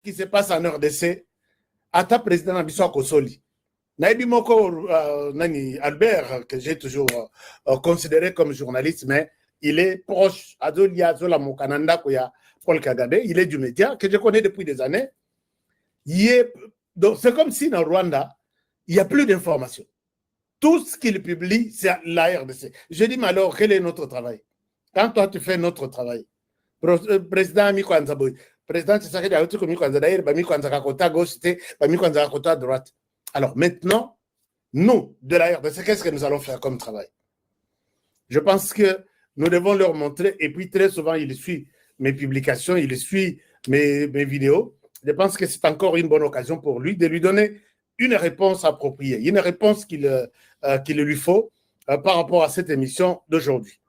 qui se passe en RDC, ata président Nabiso Kosoli. Naïbi Moko, Albert, que j'ai toujours considéré comme journaliste, mais il est proche, Adolia Zola Mokananda, Paul Kagame, il est du média, que je connais depuis des années. Donc, c'est comme si dans Rwanda, il n'y a plus d'informations. Tout ce qu'il publie, c'est la RDC. Je dis, mais alors, quel est notre travail? Quand toi, tu fais notre travail, président Miko Anzaboy, président Tshisekedi a dit que Miko Anzaboy, Miko Anzaboy, côté gauche, Miko Anzaboy, côté droite. Alors, maintenant, nous, de la RDC, qu'est-ce que nous allons faire comme travail? Je pense que nous devons leur montrer, et puis très souvent, il suit mes publications, il suit mes vidéos. Je pense que c'est encore une bonne occasion pour lui de lui donner une réponse appropriée, une réponse qu'il lui faut par rapport à cette émission d'aujourd'hui.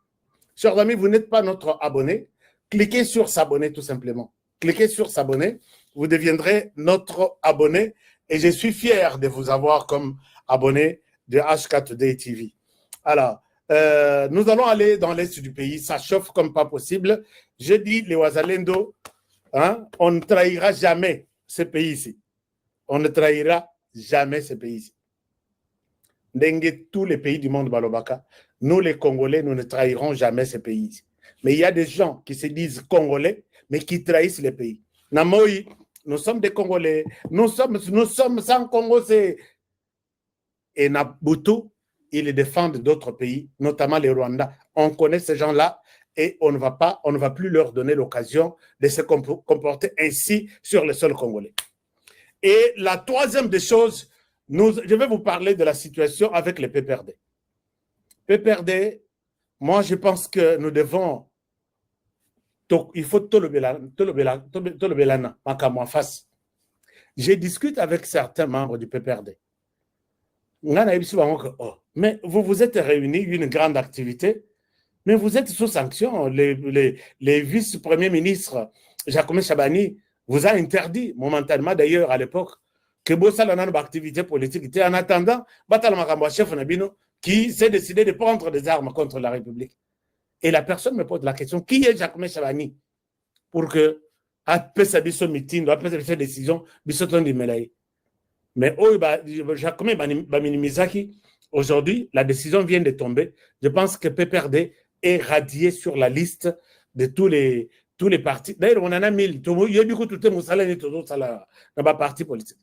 Chers amis, vous n'êtes pas notre abonné, cliquez sur s'abonner tout simplement. Cliquez sur s'abonner, vous deviendrez notre abonné et je suis fier de vous avoir comme abonné de H4D TV. Alors, nous allons aller dans l'est du pays, ça chauffe comme pas possible. Je dis, les Ouazalendo, hein, on ne trahira jamais ce pays-ci. On ne trahira jamais ce pays-ci. Dengue, tous les pays du monde, Balobaka, nous les Congolais, nous ne trahirons jamais ce pays-ci. Mais il y a des gens qui se disent Congolais, mais qui trahissent les pays. Namoï, nous sommes des Congolais, nous sommes sans Congo, c'est... Et Nabutu, ils défendent d'autres pays, notamment les Rwandais. On connaît ces gens-là et on ne va plus leur donner l'occasion de se comporter ainsi sur le sol congolais. Et la troisième des choses, je vais vous parler de la situation avec les PPRD. PPRD, moi je pense que nous devons, il faut tout le belana, en face. Je discute avec certains membres du PPRD. Mais vous vous êtes réunis, une grande activité, mais vous êtes sous sanction. Les vice-premiers ministres, Jacome Chabani, vous a interdit momentanément, d'ailleurs, à l'époque, que Bossa Lanano, activité politique, était en attendant, Batal Makambo, chef Nabino, qui s'est décidé de prendre des armes contre la République. Et la personne me pose la question, qui est Jacome Chabani pour que, après sa meeting, après sa décision, Bissoton di Melaye. Mais Jacome Baminimizaki, aujourd'hui, la décision vient de tomber. Je pense que PPRD est radié sur la liste de tous les partis. D'ailleurs, on en a 1000. Il y a du coup tout le monde dans ma parti politique.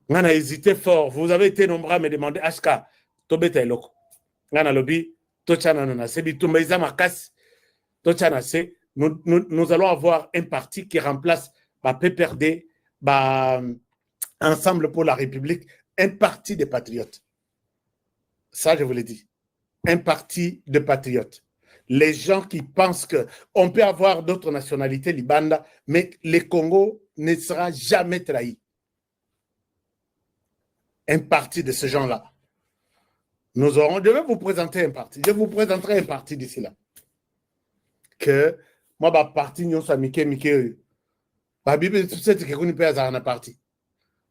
On a hésité fort. Vous avez été nombreux à me demander HK, Tobeta et Loko. On a lobby, Tochana Nana, c'est du Tumbaïza Makas, Tochana, c'est nous allons avoir un parti qui remplace PPRD, Ensemble pour la République, un parti de patriotes. Ça, je vous l'ai dit. Un parti de patriotes. Les gens qui pensent qu'on peut avoir d'autres nationalités, Libanda, mais le Congo ne sera jamais trahi. Un parti de ce genre-là. Je vais vous présenter un parti. Je vous présenterai un parti d'ici là. Que moi, parti, nous sommes Mickey. Babi, tout ce qui est connu, c'est un parti.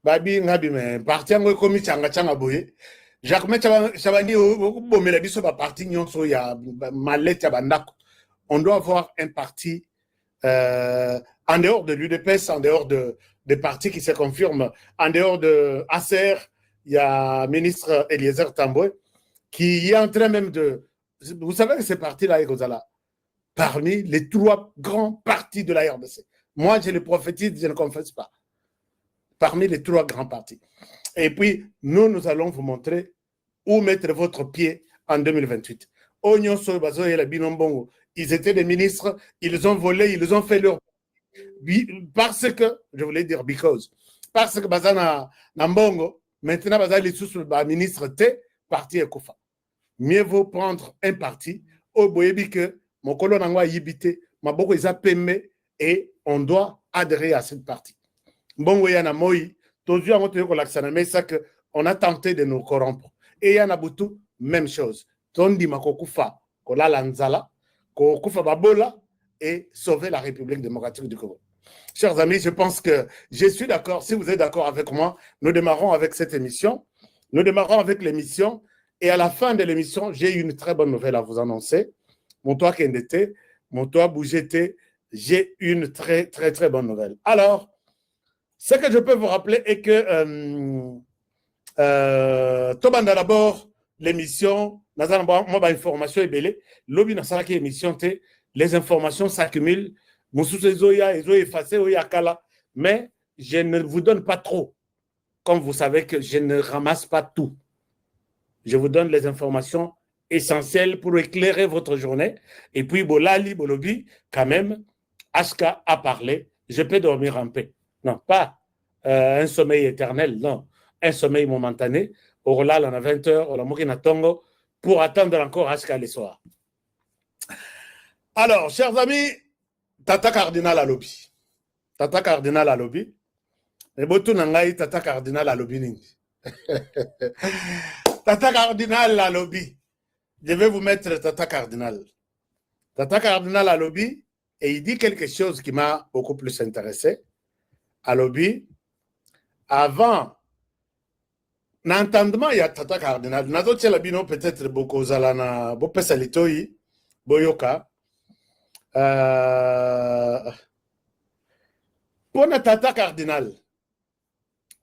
Babi, mais parti, on est comme Changa Boye. Jacques Chabani, on doit avoir un parti en dehors de l'UDPS, en dehors des partis qui se confirment, en dehors de ACR, il y a ministre Eliezer Tamboué qui est en train même de... Vous savez que ces partis-là, parmi les 3 grands partis de la RDC. Moi, je le prophétise, je ne confesse pas. Parmi les 3 grands partis. Et puis, nous allons vous montrer où mettre votre pied en 2028. Oignon Sobazo et la Binombongo, ils étaient des ministres, ils ont volé, ils ont fait leur... Parce que, je voulais dire parce que Bazana Nambongo, maintenant Bazana est sous le ministre T, parti Ekoufa. Mieux vaut prendre un parti, au Boyebi que mon colon a yibité, ma boko ils a payé et on doit adhérer à cette partie. Bongo yana moi, toujours en train de l'accent, mais ça que on a tenté de nous corrompre. Et yana Butu, même chose. Tondi makokufa, kola lanzala, kokufa babola et sauver la République démocratique du Congo. Chers amis, je pense que je suis d'accord. Si vous êtes d'accord avec moi, nous démarrons avec cette émission. Nous démarrons avec l'émission. Et à la fin de l'émission, j'ai une très bonne nouvelle à vous annoncer. Mon toit Kendete, mon toit Bougete, j'ai une très, très, très bonne nouvelle. Alors, Ce que je peux vous rappeler est que Tobanda d'abord l'émission, moi information est belle, lobby n'a pas émission, les informations s'accumulent, mais je ne vous donne pas trop. Comme vous savez que je ne ramasse pas tout. Je vous donne les informations essentielles pour éclairer votre journée. Et puis, Bolali, Bolobi, quand même, Aska a parlé, je peux dormir en paix. Non, pas un sommeil éternel, non. Un sommeil momentané. Orla, on a 20 heures, on a Moukina Tongo, pour attendre encore Aska le soir. Alors, chers amis, Tata Cardinal à lobby. Tata Cardinal à lobby. Et botou nangai Tata Cardinal à lobby. Tata Cardinal à lobby. Je vais vous mettre Tata Cardinal. Tata Cardinal à lobby, et il dit quelque chose qui m'a beaucoup plus intéressé. À lobby, avant, n'entendement, il y a Tata Cardinal. Nazo Tchelabino peut-être beaucoup zalana, beaucoup salitoyi, boyoka. Pour Tata Cardinal,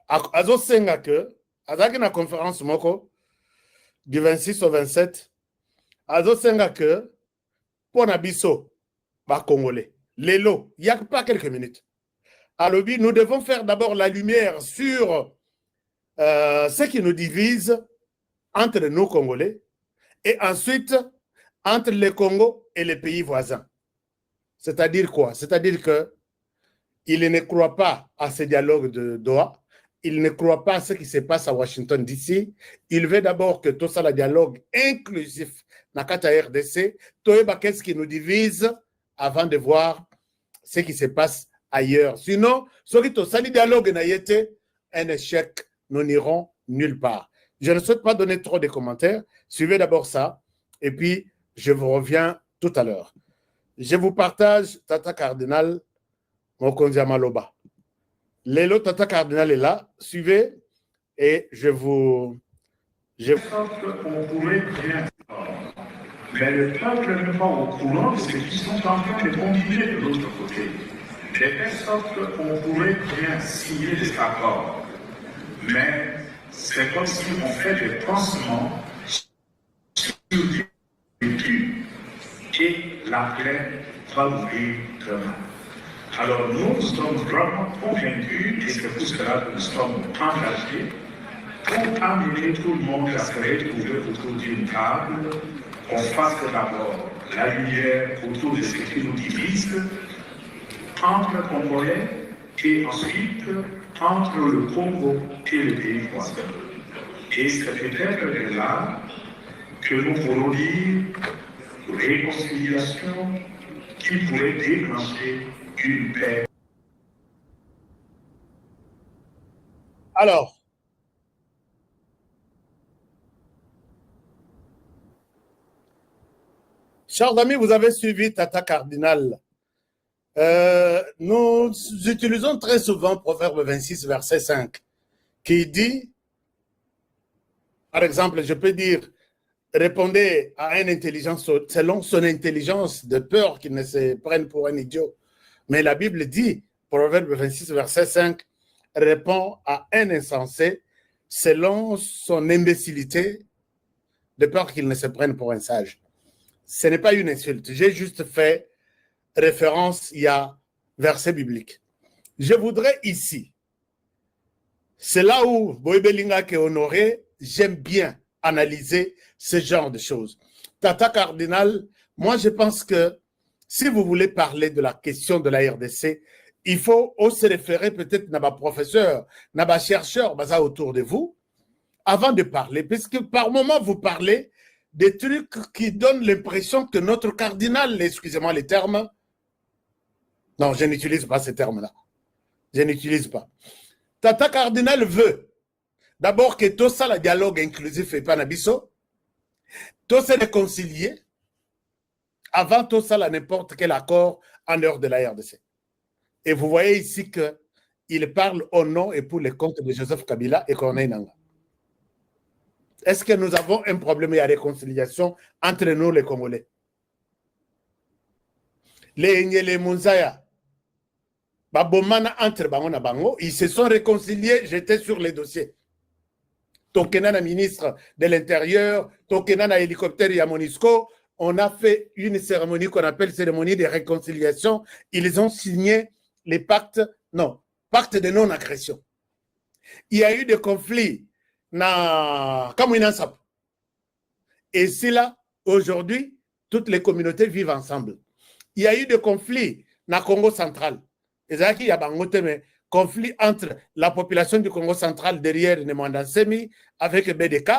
azo senga que, avec la conférence moko, du 26 au 27, azo senga que, pour Nabiso, bah Congolais, Lélo, il n'y a pas quelques minutes. À lobby, nous devons faire d'abord la lumière sur ce qui nous divise entre nous Congolais et ensuite entre le Congo et les pays voisins. C'est-à-dire quoi? C'est-à-dire qu'il ne croit pas à ce dialogue de Doha, il ne croit pas à ce qui se passe à Washington DC, il veut d'abord que tout ça, le dialogue inclusif, Nakata RDC, qu'est-ce qui nous divise avant de voir ce qui se passe ailleurs. Sinon, ce qui est dialogue n'a été un échec, nous n'irons nulle part. Je ne souhaite pas donner trop de commentaires. Suivez d'abord ça, et puis je vous reviens tout à l'heure. Je vous partage Tata Cardinal, Mokonzi Maloba. Lélo Tata Cardinal est là. Suivez, et je vous... On pourrait bien. Mais le peuple n'est pas au courant de ce qu'ils sont en train de combiner de l'autre côté. De telle sorte qu'on pourrait bien signer des accords. Mais c'est comme si on fait des pansements sur l'étude. Et la plaie va mourir demain. Alors nous sommes vraiment convaincus, et c'est pour cela que nous sommes engagés, pour amener tout le monde à se retrouver autour d'une table, qu'on fasse d'abord la lumière autour de ce qui nous divise, entre le Congolais et ensuite entre le Congo et le pays voisin. Et c'est peut-être de là que nous pourrons dire réconciliation qui pourrait déclencher une paix. Alors, chers amis, vous avez suivi Tata Cardinal. Nous utilisons très souvent Proverbe 26, verset 5, qui dit, par exemple, je peux dire, répondez à une intelligence selon son intelligence, de peur qu'il ne se prenne pour un idiot. Mais la Bible dit, Proverbe 26, verset 5, répond à un insensé selon son imbécilité, de peur qu'il ne se prenne pour un sage. Ce n'est pas une insulte. J'ai juste fait référence, il y a verset biblique. Je voudrais ici, c'est là où Boybelinga qui est honoré, j'aime bien analyser ce genre de choses. Tata Cardinal, moi je pense que si vous voulez parler de la question de la RDC, il faut se référer peut-être à ma professeur, à ma chercheur autour de vous, avant de parler, parce que par moment vous parlez des trucs qui donnent l'impression que notre cardinal, excusez-moi les termes, non, je n'utilise pas ces termes-là. Je n'utilise pas. Tata Cardinal veut d'abord que tout ça, le dialogue inclusif et panabiso, tout ça réconcilié, avant tout ça, n'importe quel accord en dehors de la RDC. Et vous voyez ici qu'il parle au nom et pour les comptes de Joseph Kabila et Corneille Nangaa. Est-ce que nous avons un problème de réconciliation entre nous, les Congolais? Les Munzaya, Babomana entre bango na bango, ils se sont réconciliés, j'étais sur les dossiers. Tokena na ministre de l'Intérieur, Tokena na hélicoptère ya Monisco, on a fait une cérémonie qu'on appelle cérémonie de réconciliation. Ils ont signé les pactes de non-agression. Il y a eu des conflits na Kamouinansap. Et c'est là, aujourd'hui, toutes les communautés vivent ensemble. Il y a eu des conflits na Congo central. Et ça, il y a un conflit entre la population du Congo central derrière Nemwanda Nsemi avec BDK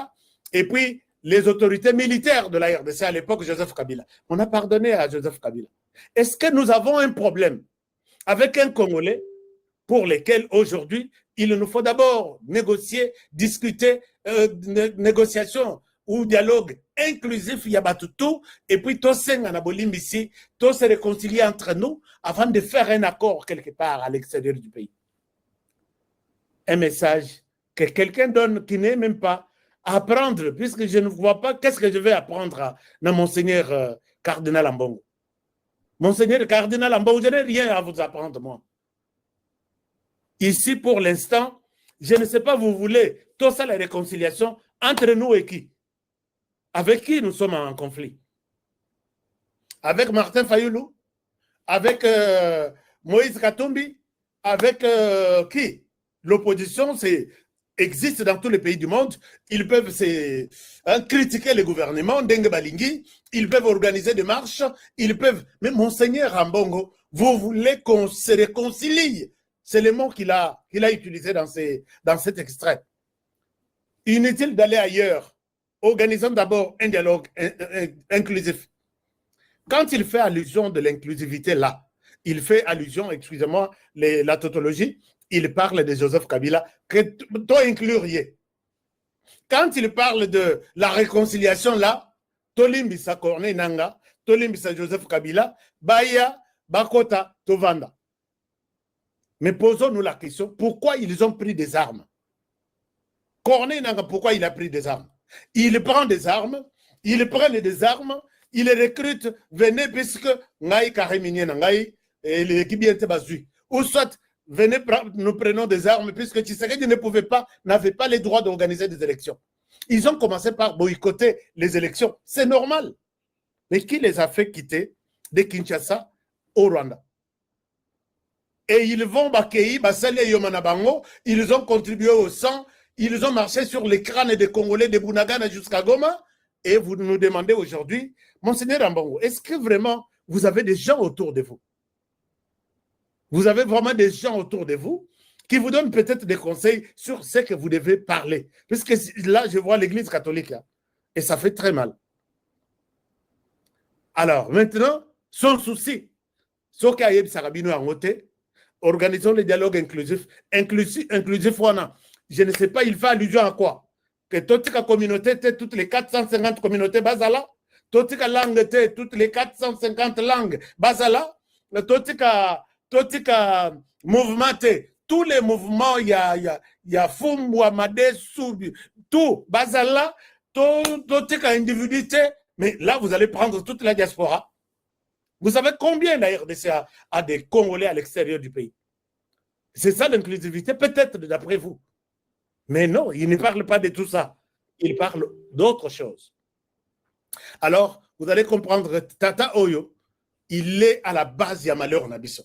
et puis les autorités militaires de la RDC à l'époque, Joseph Kabila. On a pardonné à Joseph Kabila. Est-ce que nous avons un problème avec un Congolais pour lequel aujourd'hui, il nous faut d'abord négocier, discuter, négociation ou dialogue inclusif, il y a tout, et puis tous se réconcilier entre nous avant de faire un accord quelque part à l'extérieur du pays. Un message que quelqu'un donne qui n'est même pas à apprendre, puisque je ne vois pas qu'est-ce que je vais apprendre à Monseigneur Cardinal Ambongo. Monseigneur Cardinal Ambongo, je n'ai rien à vous apprendre, moi. Ici, pour l'instant, je ne sais pas, vous voulez, tout ça, la réconciliation entre nous et qui? Avec qui nous sommes en conflit? Avec Martin Fayoulou? Avec Moïse Katumbi? Avec qui? L'opposition existe dans tous les pays du monde. Ils peuvent critiquer le gouvernement, Dengue Balingui. Ils peuvent organiser des marches. Ils peuvent... Mais Monseigneur Ambongo, vous voulez qu'on se réconcilie? C'est le mot qu'il a utilisé dans cet extrait. Inutile d'aller ailleurs. Organisons d'abord un dialogue inclusif. Quand il fait allusion de l'inclusivité là, il fait allusion, excusez-moi, la tautologie, il parle de Joseph Kabila, que toi incluriez. Quand il parle de la réconciliation là, Tolimbisa Corne Nanga, Tolimbisa Joseph Kabila, Baya, Bakota, Tovanda. Mais posons-nous la question, pourquoi ils ont pris des armes? Corne Nanga, pourquoi il a pris des armes? Il prend des armes, ils prennent des armes, ils recrutent, venez puisque Ngai Kareminye Nangai et l'équipe était basue. Ou soit, venez, nous prenons des armes puisque Tshisekedi n'avait pas les droits d'organiser des élections. Ils ont commencé par boycotter les élections. C'est normal. Mais qui les a fait quitter de Kinshasa au Rwanda? Et ils vont Bakei, Basale et Yomanabango, ils ont contribué au sang. Ils ont marché sur les crânes des Congolais de Bunagana jusqu'à Goma. Et vous nous demandez aujourd'hui, Monseigneur Ambongo, est-ce que vraiment vous avez des gens autour de vous? Vous avez vraiment des gens autour de vous qui vous donnent peut-être des conseils sur ce que vous devez parler. Puisque là, je vois l'Église catholique. Hein, et ça fait très mal. Alors, maintenant, son souci, organisons les dialogues inclusifs. Inclusif, je ne sais pas, il fait allusion à quoi? Que toute la communauté, toutes les 450 communautés basala, toute la langue, toutes les 450 langues basala, toute la mouvement, tous les mouvements, il y a Fumbwa, Made, Soubi, tout basala, toute la individualité, mais là, vous allez prendre toute la diaspora. Vous savez combien la RDC a des Congolais à l'extérieur du pays? C'est ça l'inclusivité, peut-être d'après vous. Mais non, il ne parle pas de tout ça. Il parle d'autre chose. Alors, vous allez comprendre, Tata Oyo, il est à la base du malheur Nabiso.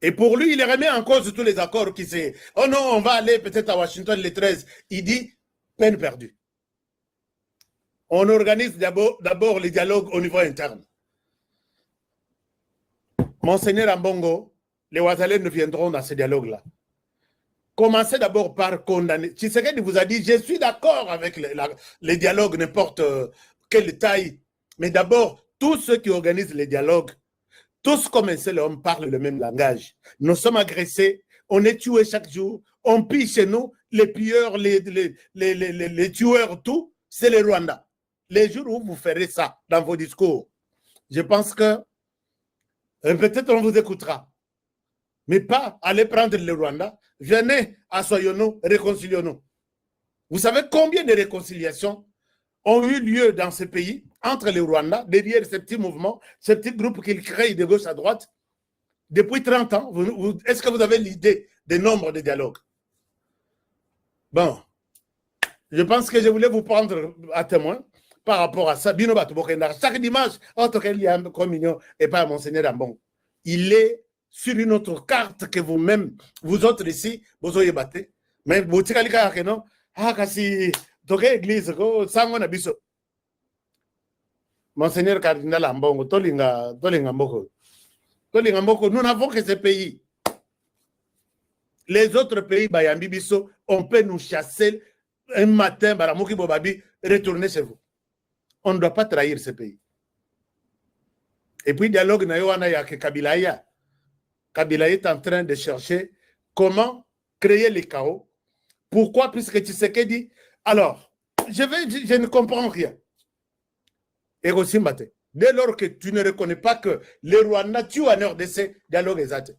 Et pour lui, il remet en cause tous les accords qui c'est. Oh non, on va aller peut-être à Washington le 13. Il dit, peine perdue. On organise d'abord les dialogues au niveau interne. Monseigneur Ambongo, les Ouazalais ne viendront dans ce dialogue-là. Commencez d'abord par condamner. Tshisekedi vous a dit, je suis d'accord avec les dialogues, n'importe quelle taille. Mais d'abord, tous ceux qui organisent les dialogues, tous comme un seul homme parlent le même langage. Nous sommes agressés, on est tués chaque jour, on pille chez nous, les pilleurs, les tueurs, tout, c'est le Rwanda. Les jours où vous ferez ça dans vos discours, je pense que peut-être on vous écoutera. Mais pas aller prendre le Rwanda. Venez, assoyons-nous, réconcilions-nous. Vous savez combien de réconciliations ont eu lieu dans ce pays entre les Rwandais, derrière ces petits mouvements, ces petits groupes qu'ils créent de gauche à droite? Depuis 30 ans, est-ce que vous avez l'idée des nombres de dialogues? Bon, je pense que je voulais vous prendre à témoin par rapport à ça. Chaque dimanche, il y a un communion et pas Monseigneur Ambongo. Il est sur une autre carte que vous-même, vous autres ici, vous avez battu. Mais vous tirez les gars, non? Ah, kasi, toke église, sango na biso. Monseigneur Cardinal Ambongo, Tolinga Mboko. Tolinga Mboko, nous n'avons que ces pays. Les autres pays, Bayambi Biso, on peut nous chasser un matin, Baramoki Bobabi, retourner chez vous. On ne doit pas trahir ces pays. Et puis, dialogue, Kabila est en train de chercher comment créer les chaos. Pourquoi? Puisque Tshisekedi. Alors, je ne comprends rien. Et aussi, dès lors que tu ne reconnais pas que les Rwandais tuent en RDC, dialogue est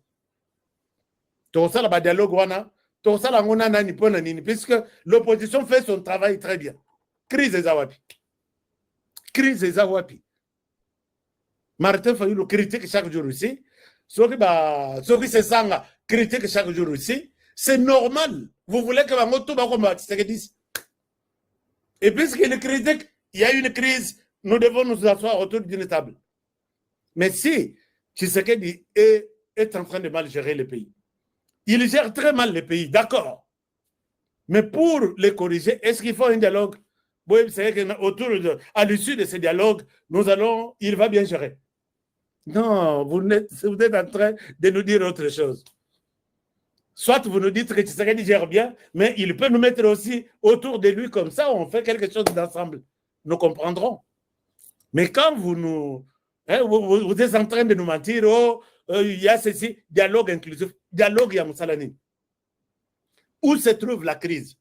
tout ça, le dialogue, tout ça, puisque l'opposition fait son travail très bien. Crise des Awapi. Crise des Awapi. Martin Fayulu critique chaque jour ici. Ceux qui se sentent critique chaque jour ici. C'est normal. Vous voulez que Bangoto Bakomba dise. Et puisqu'il critique, il y a une crise, nous devons nous asseoir autour d'une table. Mais si Tshisekedi est en train de mal gérer le pays, il gère très mal le pays, d'accord. Mais pour les corriger, est-ce qu'il faut un dialogue? À l'issue de ce dialogue, il va bien gérer. Non, vous êtes en train de nous dire autre chose. Soit vous nous dites que Tshisekedi gère bien, mais il peut nous mettre aussi autour de lui comme ça, on fait quelque chose d'ensemble. Nous comprendrons. Mais quand vous êtes en train de nous mentir, il y a ceci, dialogue inclusif, dialogue Yamoussalani. Où se trouve la crise?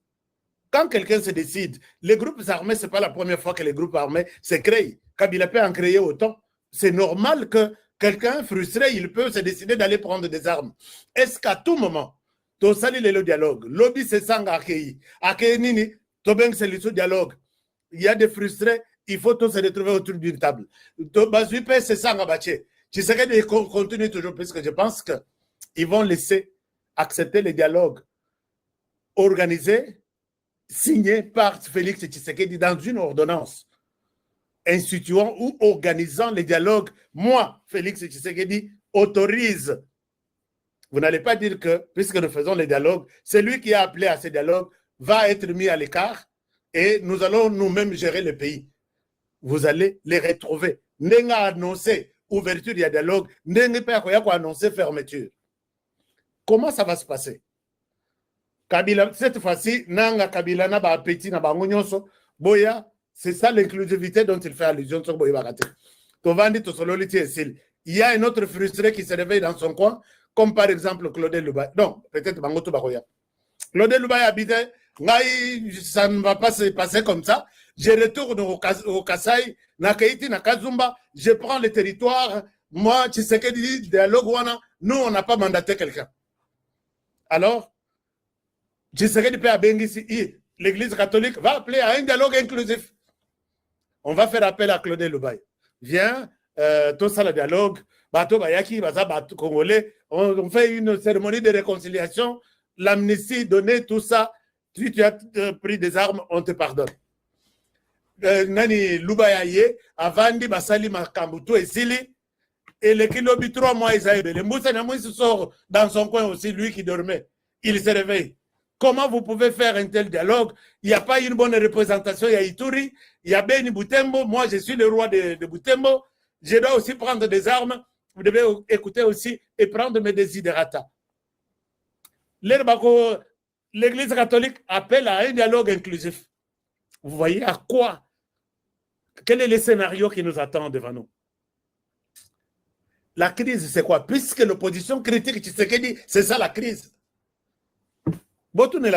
Quand quelqu'un se décide, les groupes armés, ce n'est pas la première fois que les groupes armés se créent. Kabila peut en créer autant. C'est normal que quelqu'un frustré, il peut se décider d'aller prendre des armes. Est-ce qu'à tout moment, tu salis le dialogue, lobby se sent accueilli, nini, tu bien c'est le dialogue. Il y a des frustrés, il faut tous se retrouver autour d'une table. Bazuipe se sent abattu. Tu sais qu'ils continuent toujours, puisque je pense qu'ils vont laisser accepter les dialogues organisés, signés par Félix Tshisekedi dans une ordonnance, instituant ou organisant les dialogues. Moi, Félix Tshisekedi, autorise. Vous n'allez pas dire que, puisque nous faisons les dialogues, celui qui a appelé à ces dialogues va être mis à l'écart et nous allons nous-mêmes gérer le pays. Vous allez les retrouver. N'enga annoncé ouverture du dialogue, n'enga pas annoncé fermeture. Comment ça va se passer? Kabila, cette fois-ci, Nanga Kabila n'a pas appétit, n'a pas boya, c'est ça l'inclusivité dont il fait allusion sur Boya Bagate. Il y a un autre frustré qui se réveille dans son coin, comme par exemple Claudel Loubaye. Non, peut-être Bangoto Bakoya. Claudel Loubaye habitait, ça ne va pas se passer comme ça. Je retourne au Kasaï, Nakaïti, Nakazumba, je prends le territoire. Moi, tu sais que dialogue, nous, on n'a pas mandaté quelqu'un. Alors, Tshisekedi peut à Bengissi, l'Église catholique va appeler à un dialogue inclusif. On va faire appel à Claudel Loubaye. Viens, tout ça, le dialogue, Bato Bayaki, Bato Congolais, on fait une cérémonie de réconciliation, l'amnistie donnée, tout ça. Si tu as pris des armes, on te pardonne. Nani Loubaye, Avandi, Basali, Makambuto et Sili, et le kilobi 3 mois, Isaïe, le Moussa Namouis sort dans son coin aussi, lui qui dormait. Il se réveille. Comment vous pouvez faire un tel dialogue? Il n'y a pas une bonne représentation. Il y a Ituri, il y a Beni Boutembo. Moi, je suis le roi de Boutembo. Je dois aussi prendre des armes. Vous devez écouter aussi et prendre mes desiderata. L'Église catholique appelle à un dialogue inclusif. Vous voyez à quoi? Quel est le scénario qui nous attend devant nous? La crise, c'est quoi? Puisque l'opposition critique Tshisekedi, c'est ça la crise. Honoré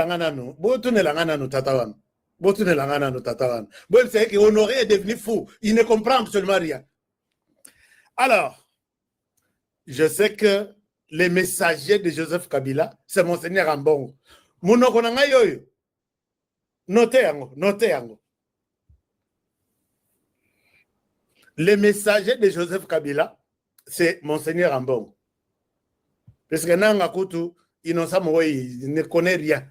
est devenu fou. Il ne comprend absolument rien. Alors, je sais que les messagers de Joseph Kabila, c'est Monseigneur Ambongo. Notez. Les messagers de Joseph Kabila, c'est Monseigneur Ambongo. Parce que Nanga Kutu, Innocent Moïse, il ne connaît rien.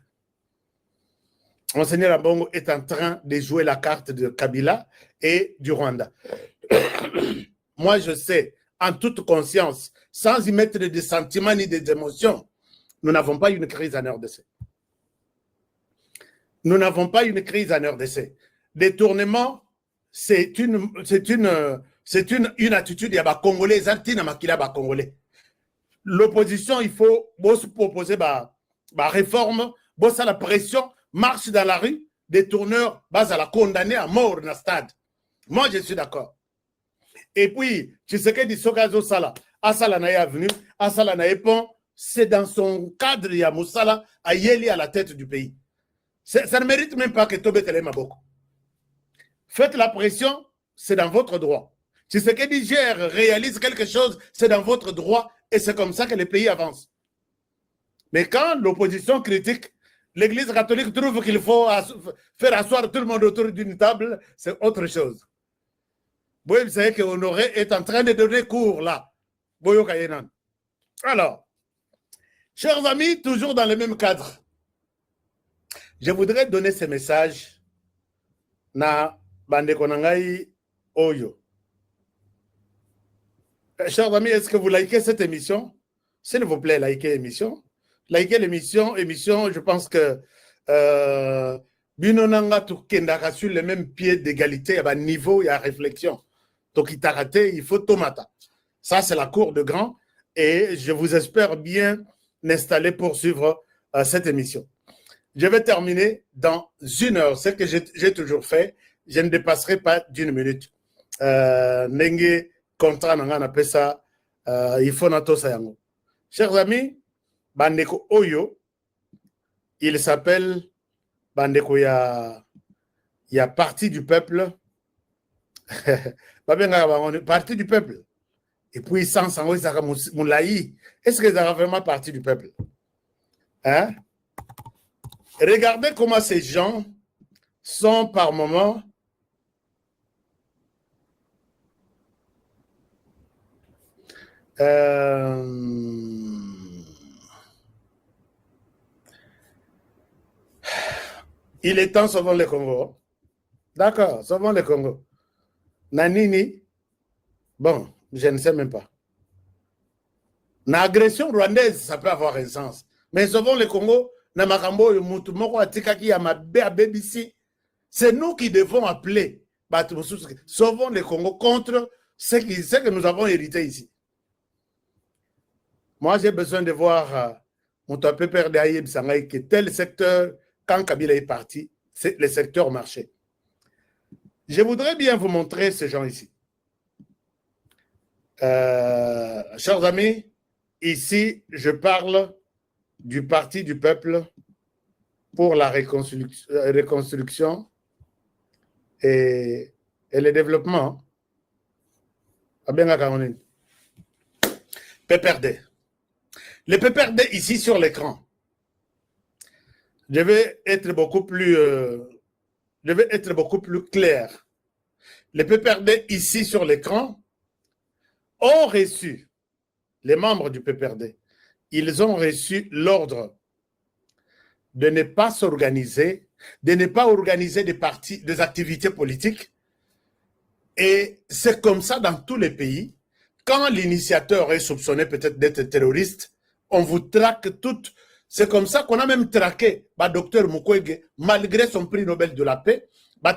Monseigneur Ambongo est en train de jouer la carte de Kabila et du Rwanda. Moi, je sais, en toute conscience, sans y mettre des sentiments ni des émotions, nous n'avons pas une crise en RDC. Nous n'avons pas une crise en RDC. Détournement, c'est une attitude, il y a des Congolais, Congolais. L'opposition, il faut proposer la réforme, la pression, marche dans la rue, des tourneurs, à la condamner à mort dans le stade. Moi, je suis d'accord. Et puis, tu sais que Sokazo Sala, Asala Naye Avenue, Asala Naye Pont, c'est dans son cadre, il y a Moussala, à Yeli à la tête du pays. Ça ne mérite même pas que Tobé Tele Maboko. Faites la pression, c'est dans votre droit. Si ce que Niger réalise quelque chose, c'est dans votre droit et c'est comme ça que les pays avancent. Mais quand l'opposition critique, l'Église catholique trouve qu'il faut faire asseoir tout le monde autour d'une table, c'est autre chose. Vous savez que Honoré est en train de donner cours là. Alors, chers amis, toujours dans le même cadre, je voudrais donner ce message na Bande Konangai Oyo. Chers amis, est-ce que vous likez cette émission? S'il vous plaît, likez l'émission. Likez l'émission. Je pense que Binonanga Tukendaka sur le même pied d'égalité, à niveau, il y a réflexion. Donc, il faut tomata. Ça, c'est la cour de grand. Et je vous espère bien installer pour suivre cette émission. Je vais terminer dans 1 heure. Ce que j'ai toujours fait, je ne dépasserai pas d'1 minute. Nenge contrat on appelle ça il faut nato sayango. Chers amis, Bandeko Oyo, il s'appelle Bandeko ya Parti du peuple. Parti du peuple. Et puis sans Moulaï. Est-ce que ça vraiment parti du peuple? Hein? Regardez comment ces gens sont par moments il est temps sauvons le Congo. D'accord, sauvons le Congo. Nanini, bon, je ne sais même pas. L'agression rwandaise, ça peut avoir un sens. Mais sauvons le Congo, c'est nous qui devons appeler. Sauvons le Congo contre ce que nous avons hérité ici. Moi, j'ai besoin de voir mon peu perdre Aïeb Sangaï que tel secteur, quand Kabila est parti, c'est le secteur marché. Je voudrais bien vous montrer ces gens ici. Chers amis, ici, je parle du Parti du peuple pour la reconstruction et le développement. PPRD. Le PPRD ici sur l'écran. Je vais être beaucoup plus clair. Les PPRD ici sur l'écran ont reçu, les membres du PPRD, ils ont reçu l'ordre de ne pas s'organiser, de ne pas organiser des activités politiques. Et c'est comme ça dans tous les pays. Quand l'initiateur est soupçonné peut-être d'être terroriste, on vous traque toutes. C'est comme ça qu'on a même traqué Dr Mukwege, malgré son prix Nobel de la paix,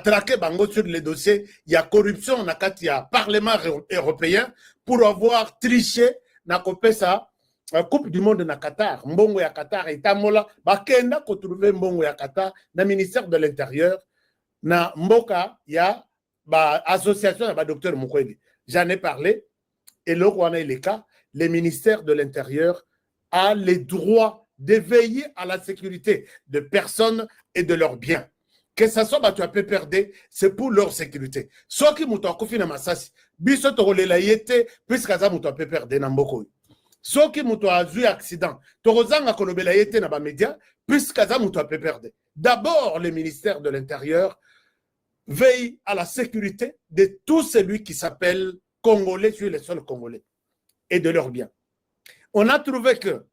traqué Bango sur les dossiers. Il y a corruption, il y a Parlement européen pour avoir triché na ça. Coupe du monde na Qatar, Mbongo ya Qatar et Tamola, bakenda ko trouver Mbongo ya Qatar na ministère de l'Intérieur, na Mboka ya association ya Dr Mukwege. J'en ai parlé et là où on a les cas, le ministère de l'Intérieur a les droits de veiller à la sécurité de personnes et de leurs biens. Que ça soit tu as PPRD, c'est pour leur sécurité. Soit qui mouton kofi na masasi, biso to la yete puisque ça mouton PPRD na mboko. Soit qui mouton a eu accident, torozanga kolobela yete na ba média puisque ça mouton PPRD. D'abord le ministère de l'Intérieur veille à la sécurité de tout celui qui s'appelle Congolais sur les sols congolais et de leurs biens. On a trouvé que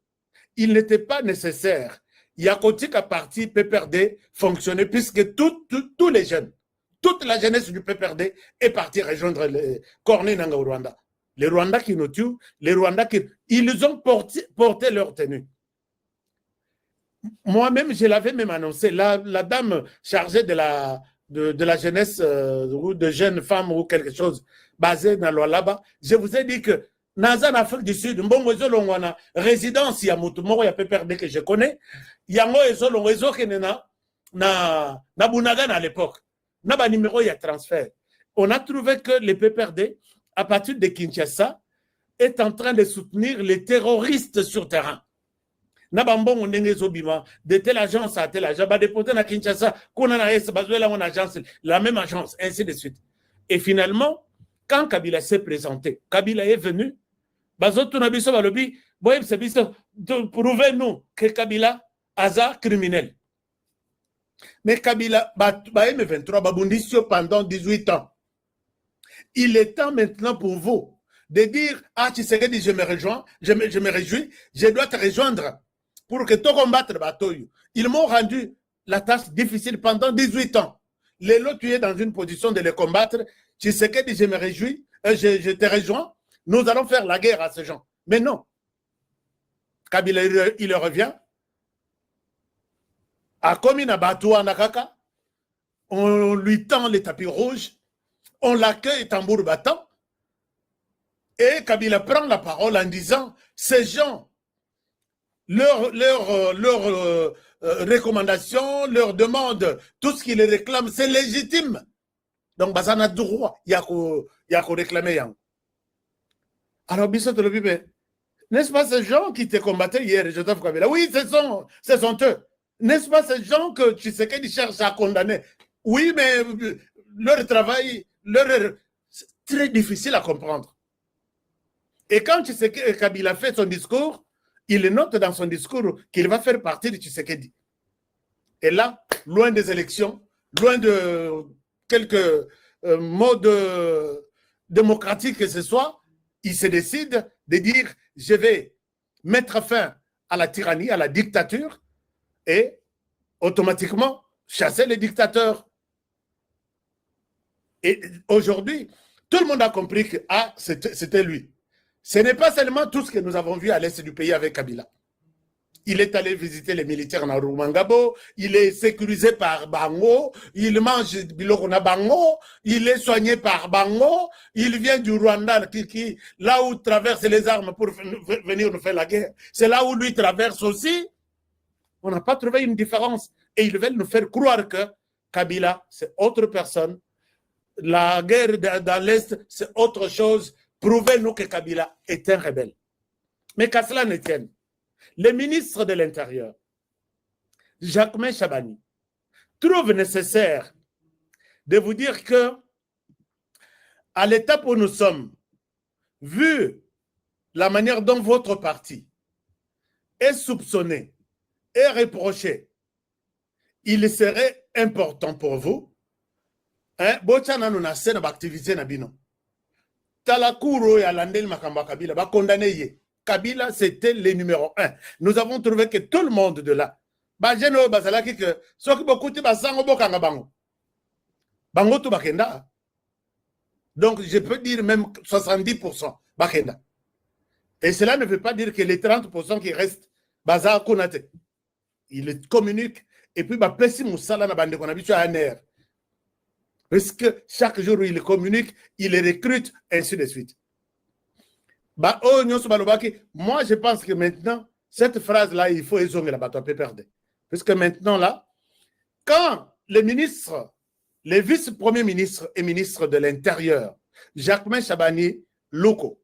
il n'était pas nécessaire. Il y a côté qu'à parti PPRD fonctionnait puisque tous les jeunes, toute la jeunesse du PPRD est partie rejoindre les Corné Nanga au Rwanda. Les Rwandais qui nous tuent, les Rwandais qui... Ils ont porté leur tenue. Moi-même, je l'avais même annoncé. La dame chargée de la jeunesse ou de jeunes femmes ou quelque chose basée dans l'Oualaba, je vous ai dit que dans en Afrique du Sud, une résidence, il y a un PPRD que je connais, il y a un réseau qui est na Bunagan à l'époque. Il y a un numéro, il y a transfert. On a trouvé que le PPRD, à partir de Kinshasa, est en train de soutenir les terroristes sur terrain. De telle agence à telle agence, déporté à Kinshasa, la même agence, ainsi de suite. Et finalement, quand Kabila s'est présenté, Kabila est venu, prouvez-nous que Kabila a criminel. Mais Kabila, M23, pendant 18 ans. Il est temps maintenant pour vous de dire, ah, Tshisekedi, je me rejoins, je me réjouis, je dois te rejoindre pour que tu combattes le bateau. Ils m'ont rendu la tâche difficile pendant 18 ans. Les lots, tu es dans une position de les combattre. Tshisekedi, je me réjouis, je te rejoins, nous allons faire la guerre à ces gens. Mais non. Kabila, il revient. À Komina Batou Nakaka, on lui tend les tapis rouges, on l'accueille tambour battant, et Kabila prend la parole en disant, ces gens, leurs recommandations, leurs demandes, tout ce qu'ils réclament, c'est légitime. Donc, Bazana droit, il y a qu'à réclamer. Alors, Bissot le Bibé, n'est-ce pas ces gens qui te combattaient hier, Joseph Kabila? Oui, ce sont eux. N'est-ce pas ces gens que tu sais qu'ils cherchent à condamner? Oui, mais leur travail, c'est très difficile à comprendre. Et quand tu sais que Kabila fait son discours, il note dans son discours qu'il va faire partie de Tshisekedi. Et là, loin des élections, loin de quelques modes démocratiques que ce soit, il se décide de dire, je vais mettre fin à la tyrannie, à la dictature, et automatiquement chasser les dictateurs. Et aujourd'hui, tout le monde a compris que c'était lui. Ce n'est pas seulement tout ce que nous avons vu à l'est du pays avec Kabila. Il est allé visiter les militaires dans Rumangabo, il est sécurisé par Bango, il mange Bilokona Bango, il est soigné par Bango, il vient du Rwanda, là où traversent les armes pour venir nous faire la guerre. C'est là où lui traverse aussi. On n'a pas trouvé une différence. Et ils veulent nous faire croire que Kabila, c'est autre personne. La guerre dans l'Est, c'est autre chose. Prouvez-nous que Kabila est un rebelle. Mais qu'à cela ne tienne, le ministre de l'Intérieur, Jacquemain Chabani, trouve nécessaire de vous dire que, à l'étape où nous sommes, vu la manière dont votre parti est soupçonné et reproché, il serait important pour vous, Kabila, c'était le numéro 1. Nous avons trouvé que tout le monde de là, donc je peux dire même 70%. Et cela ne veut pas dire que les 30% qui restent, ils communiquent et puis parce que chaque jour où il communique, il les recrute, ainsi de suite. Moi, je pense que maintenant, cette phrase-là, il faut ézonger la bateau perdre. Parce que maintenant, là, quand les ministres, les vice-premiers ministres et ministres de l'Intérieur, Jacquemain Chabani, Loko,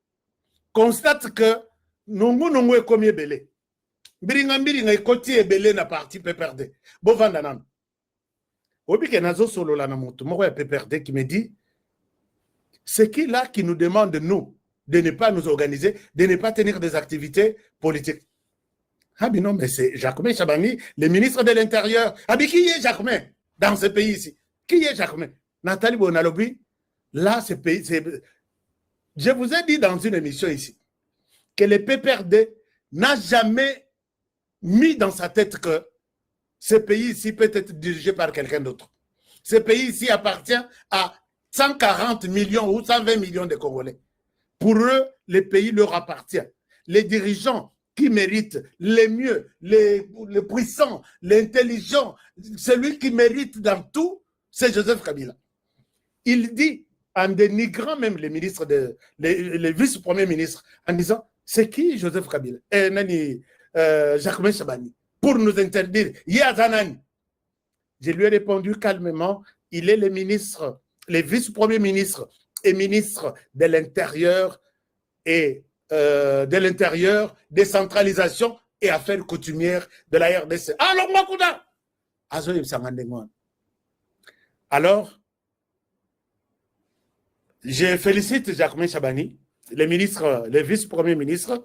constatent que nous est comme belé. Biringa est côté belé na parti PPRD. Bovandanan. Obike nazo solo la na moto, moi PPRD qui me dit, c'est qui là qui nous demande, nous, de ne pas nous organiser, de ne pas tenir des activités politiques. Ah bien non, mais c'est Jacquemain Chabani, le ministre de l'Intérieur. Ah bien qui est Jacquemain dans ce pays ici? Qui est Jacquemain? Nathalie Bonalobi, là, ce pays, je vous ai dit dans une émission ici, que le PPRD n'a jamais mis dans sa tête que ce pays ici peut être dirigé par quelqu'un d'autre. Ce pays ici appartient à 140 millions ou 120 millions de Congolais. Pour eux, le pays leur appartient. Les dirigeants qui méritent les mieux, les puissants, les intelligents, celui qui mérite dans tout, c'est Joseph Kabila. Il dit, en dénigrant même les ministres, les vice-premiers ministres, en disant, c'est qui Joseph Kabila? Jacques Chabani, pour nous interdire. Yazanani. Je lui ai répondu calmement, il est le ministre, les vice-premiers ministres et ministre de l'Intérieur et de l'Intérieur, décentralisation et affaires coutumières de la RDC. Alors, je félicite Jacques Chabani, le vice-premier ministre,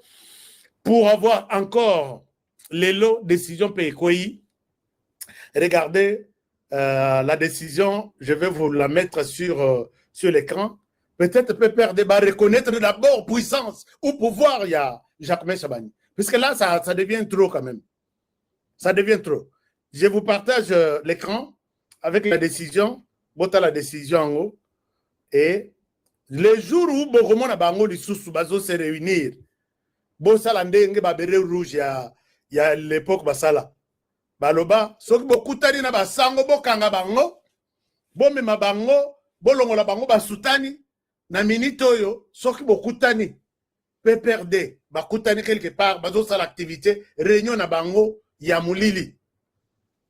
pour avoir encore les lots décision PECOI. Regardez la décision, je vais vous la mettre sur l'écran. Peut-être Pépère Débat reconnaître d'abord puissance ou pouvoir, il y a Jacques Chabani. Puisque là, ça devient trop quand même. Ça devient trop. Je vous partage l'écran avec la décision. Bota la décision en haut. Et le jour où Bogomo na bango lisusu bazo se réunir, Bosala ndenge babere rouge ya l'époque basala. Baloba, soki bokutani na basango bokanga bango, bomema bango, bolongola bango basutani, na minute oyo, soki bokutani, PPRD, bakutani quelque part, bazo sala activité, réunion na bango, ya mulili.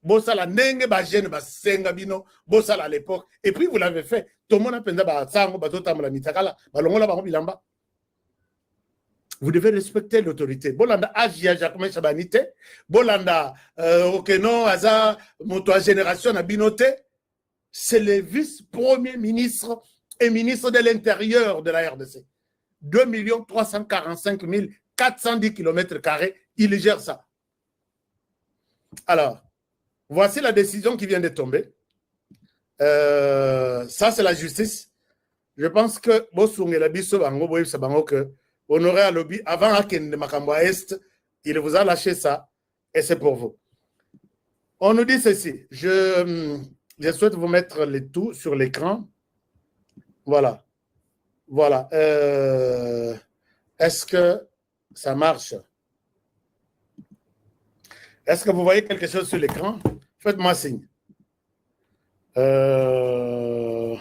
Bosala ndenge ba jeune basenga bino, bosala à l'époque. Et puis vous l'avez fait. Tout le monde a pensé basango, bazo tamala mitakala, balongola bango bilamba. Vous devez respecter l'autorité. Bolanda Agia Jacques Chabanite, Bolanda Okeno Aza Moto Génération Abinote, c'est le vice-premier ministre et ministre de l'Intérieur de la RDC. 2 345 410 km², il gère ça. Alors, voici la décision qui vient de tomber. Ça, c'est la justice. Je pense que Bosungela Bisso Bango Boy Sabango que Honoré à lobby, avant Aken de Makamba Est, il vous a lâché ça, et c'est pour vous. On nous dit ceci, je souhaite vous mettre le tout sur l'écran. Voilà. Voilà. Est-ce que ça marche? Est-ce que vous voyez quelque chose sur l'écran? Faites-moi signe. Je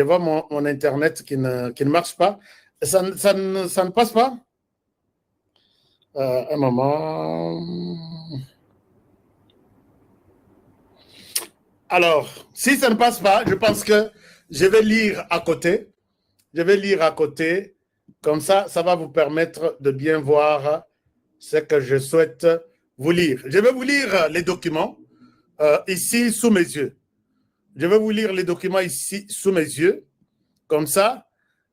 vois mon Internet qui ne marche pas. Ça ne passe pas? Un moment. Alors, si ça ne passe pas, je pense que je vais lire à côté. Je vais lire à côté. Comme ça, ça va vous permettre de bien voir ce que je souhaite vous lire. Je vais vous lire les documents ici sous mes yeux. Je vais vous lire les documents ici sous mes yeux. Comme ça.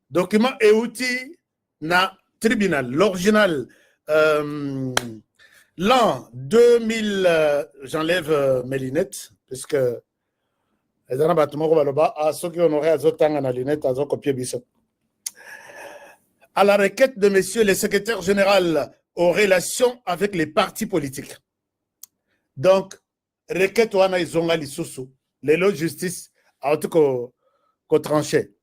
Document et outil na tribunal. L'original, l'an 2000, j'enlève mes lunettes, puisque les gens à ceux qui honoraient à Zotang na lunettes, à copier Bissot. À la requête de monsieur le secrétaire général aux relations avec les partis politiques. Donc, requête wana izonga lisusu, les lois de justice, en tout cas, qu'au tranché.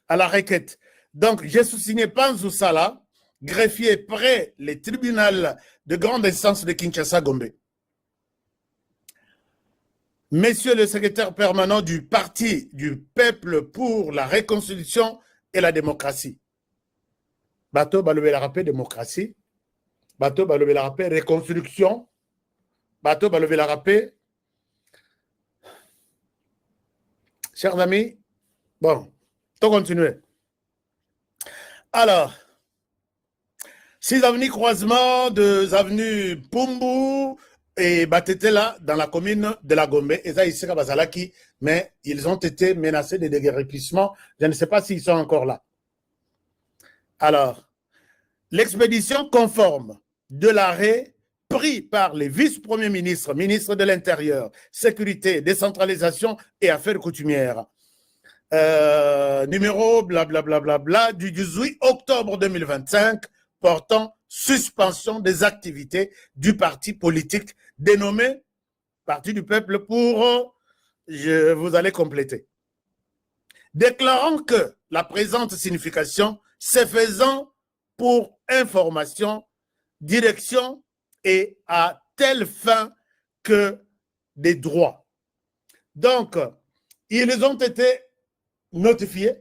À la requête. Donc, j'ai sous-signé Panzou Sala, greffier près le tribunal de grande instance de Kinshasa-Gombe. Monsieur le secrétaire permanent du Parti du Peuple pour la Réconciliation et la Démocratie. Bateau Balobé la rappel démocratie. Bateau Balobé la rappel réconstruction. Bateau Balobé la rappel. Chers amis, bon, on continue. Alors, 6 avenues croisement, 2 avenues Pumbu et Batetela dans la commune de la Gombe. Et ça, ici, Bazalaki, mais ils ont été menacés de déguerpissement. Je ne sais pas s'ils sont encore là. Alors, l'expédition conforme de l'arrêt pris par les vice-premiers ministres, ministres de l'Intérieur, Sécurité, Décentralisation et Affaires coutumières. Numéro blablabla du 18 octobre 2025 portant suspension des activités du parti politique dénommé Parti du peuple pour, vous allez compléter. Déclarant que la présente signification se faisant pour information, direction et à telle fin que des droits. Donc, ils ont été notifiés,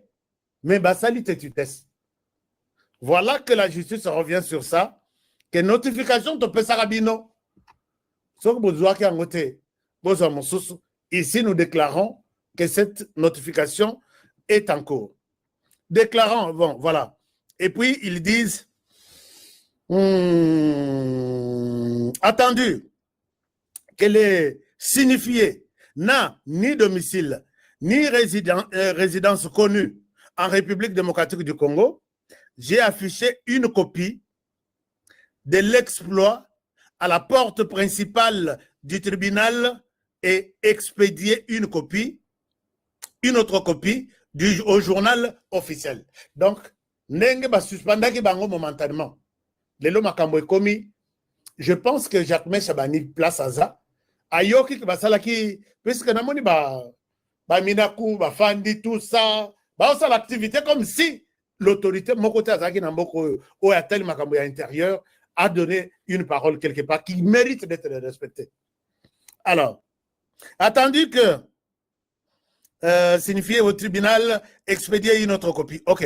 mais Bassali Tétutès. Voilà que la justice revient sur ça, que notification de Pesarabino. Ici, nous déclarons que cette notification est en cours. Déclarant, bon, voilà. Et puis, ils disent, attendu qu'elle est signifiée, n'a ni domicile, ni résidence connue en République démocratique du Congo, j'ai affiché une copie de l'exploit à la porte principale du tribunal et expédié une autre copie au journal officiel. Donc, Nenge ba suspendaki bango momentanément. Lelo makambo ekomi, je pense que Jacques Chabani place à ça. Ayoki ki basalaki, puisque namoni ba minaku, ba fandi, tout ça, ba osa l'activité comme si l'autorité, mon côté azaki namboko ou à tel makambo intérieur, a donné une parole quelque part qui mérite d'être respectée. Alors, attendu que signifié au tribunal, expédier une autre copie. OK.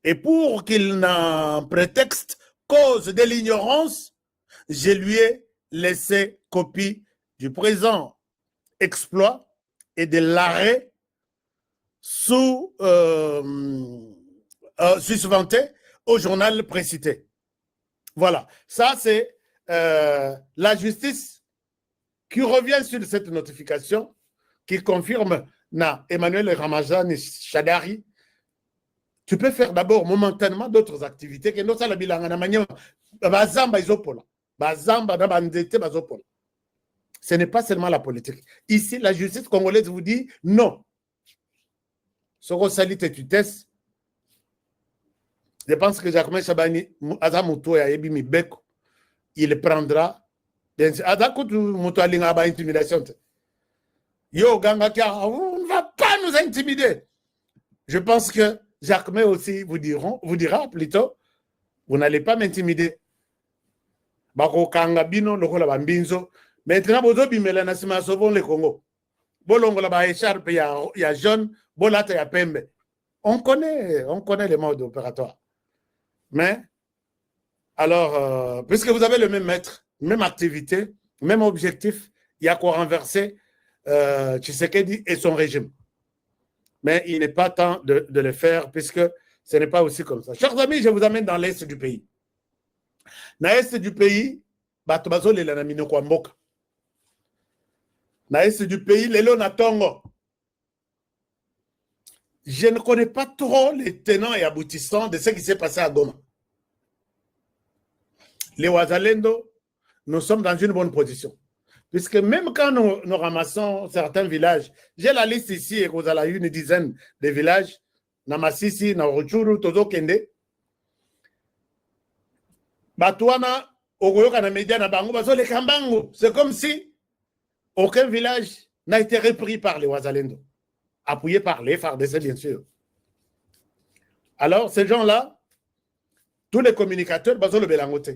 Et pour qu'il n'en prétexte cause de l'ignorance, je lui ai laissé copie du présent exploit et de l'arrêt susventé au journal précité. Voilà, ça c'est la justice qui revient sur cette notification, qui confirme na Emmanuel Ramazani Chadari. Tu peux faire d'abord momentanément d'autres activités que nous avons bilanga na manière bazamba izopola, bazamba na bandete bazopola. Ce n'est pas seulement la politique. Ici, la justice congolaise vous dit non. Soko sali tetutesse. Je pense que Jacques Chabani, il prendra. On ne va pas nous intimider. Je pense que Jacques aussi vous dira plutôt, vous n'allez pas m'intimider. Maintenant, vous bimela na sima sauvons le Congo. Bolongo la ba écharpe ya jaune, bolata ya pembe. On connaît les modes opératoires. Mais, alors, puisque vous avez le même maître, même activité, même objectif, il y a quoi renverser Tshisekedi et son régime. Mais il n'est pas temps de le faire, puisque ce n'est pas aussi comme ça. Chers amis, je vous amène dans l'est du pays. Dans l'est du pays, Batobazo le lanamino kwa mboka. Dans l'est du pays, lelo na tongo. Je ne connais pas trop les tenants et aboutissants de ce qui s'est passé à Goma. Les Ouazalendo, nous sommes dans une bonne position. Puisque même quand nous ramassons certains villages, j'ai la liste ici, et vous avez une dizaine de villages, Namasisi, Naoruchuru, Tozo Kende, Batouana, Ogoyoka, Namedia, Nabango, Bazo, les Kambango. C'est comme si aucun village n'a été repris par les Ouazalendo. Appuyé par les FARDC, bien sûr. Alors, ces gens-là, tous les communicateurs, Bazo le Belangote.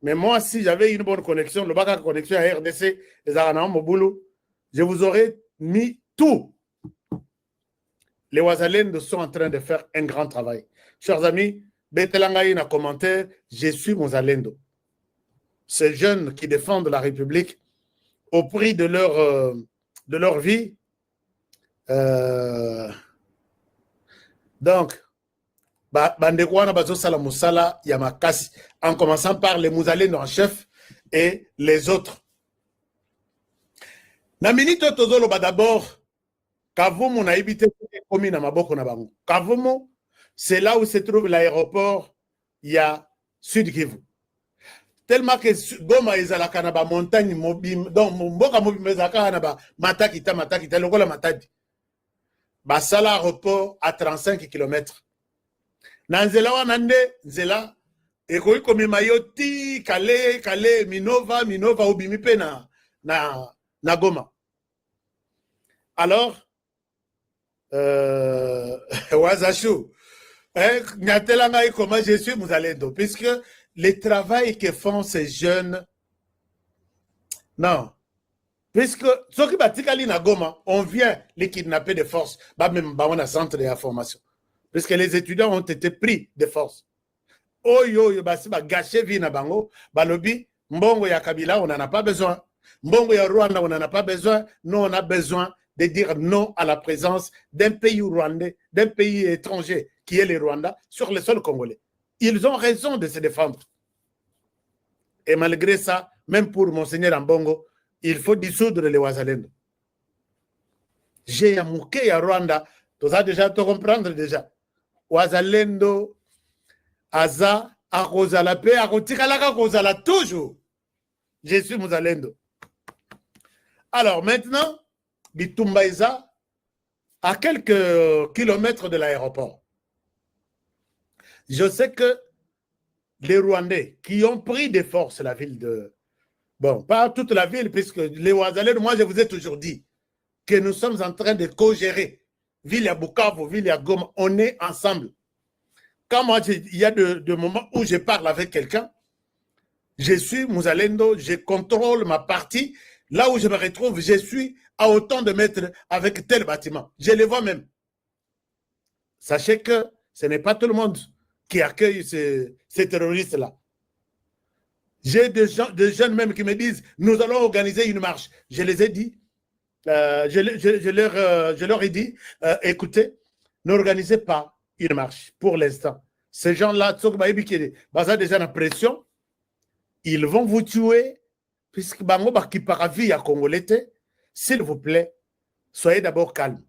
Mais moi, si j'avais une bonne connexion, le bac connexion à RDC, les Aranam, Moboulou, je vous aurais mis tout. Les Ouazalendo sont en train de faire un grand travail. Chers amis, Betelangaï a commentaire, je suis Mozalendo. Ces jeunes qui défendent la République au prix de leur vie. Donc, en commençant par les Mouzalendo en chef et les autres. Naminito Tozolo d'abord, Kavumu na ibité komi na maboko na bango. Kavumu, c'est là où se trouve l'aéroport, il y a Sud Kivu. Tellement que Goma ezalaka na ba montagne mobile, donc mboka mobile ezalaka na ba matakita lokola matadi. Basala aéroport à 35 km. Nanzela wanande, nzela Et comme Mayoti, Kale, Minova, Obimi pe na Goma. Alors, Wazachou, comment je suis Mouzalendo, puisque le travail que font ces jeunes, non, puisque ceux qui battent na Goma, on vient les kidnapper de force, même on a centre de formation, puisque les étudiants ont été pris de force. Oyo, basi ba gâché vie na bango, balobi, mbongo ya Kabila, on n'en a pas besoin. Mbongo ya Rwanda, on n'en a pas besoin. Nous, on a besoin de dire non à la présence d'un pays rwandais, d'un pays étranger qui est le Rwanda, sur le sol congolais. Ils ont raison de se défendre. Et malgré ça, même pour Monseigneur Mbongo, il faut dissoudre les Wazalendo. J'ai amouké à Rwanda, tu as déjà te comprendre déjà. Wazalendo, Aza, Arozala Pe, Arotikalaka Rozala, toujours. Je suis Mouzalendo. Alors maintenant, Bitumbaïza, à quelques kilomètres de l'aéroport. Je sais que les Rwandais qui ont pris des forces la ville de... Bon, pas toute la ville, puisque les Ouazalais, moi je vous ai toujours dit que nous sommes en train de co-gérer. Ville à Bukavu, ville à Goma, on est ensemble. Quand moi, il y a des moments où je parle avec quelqu'un, je suis Mouzalendo, je contrôle ma partie. Là où je me retrouve, je suis à autant de mètres avec tel bâtiment. Je les vois même. Sachez que ce n'est pas tout le monde qui accueille ces terroristes-là. J'ai des jeunes même qui me disent, nous allons organiser une marche. Je les ai dit, je leur ai dit, écoutez, n'organisez pas une marche pour l'instant. Ces gens-là, déjà la pression, ils vont vous tuer, puisque s'il vous plaît, soyez d'abord calme.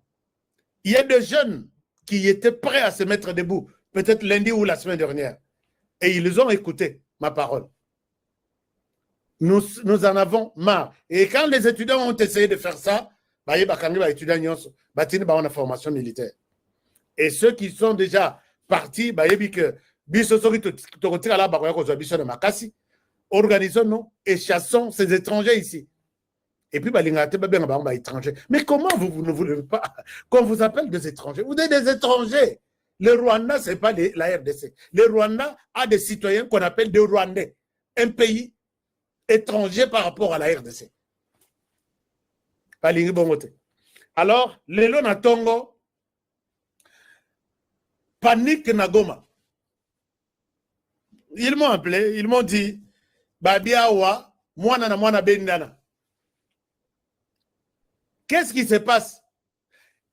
Il y a des jeunes qui étaient prêts à se mettre debout, peut-être lundi ou la semaine dernière, et ils ont écouté ma parole. Nous en avons marre. Et quand les étudiants ont essayé de faire ça, étudiants formation militaire. Et ceux qui sont déjà partis, organisons-nous et chassons ces étrangers ici. Et puis, étrangers. Mais comment vous ne voulez pas qu'on vous appelle des étrangers? Vous êtes des étrangers. Le Rwanda, ce n'est pas la RDC. Le Rwanda a des citoyens qu'on appelle des Rwandais. Un pays étranger par rapport à la RDC. Alors, les Lonatongo, panique na Goma. Ils m'ont appelé, ils m'ont dit, Babiawa, mwana na mwana bendana. Qu'est-ce qui se passe?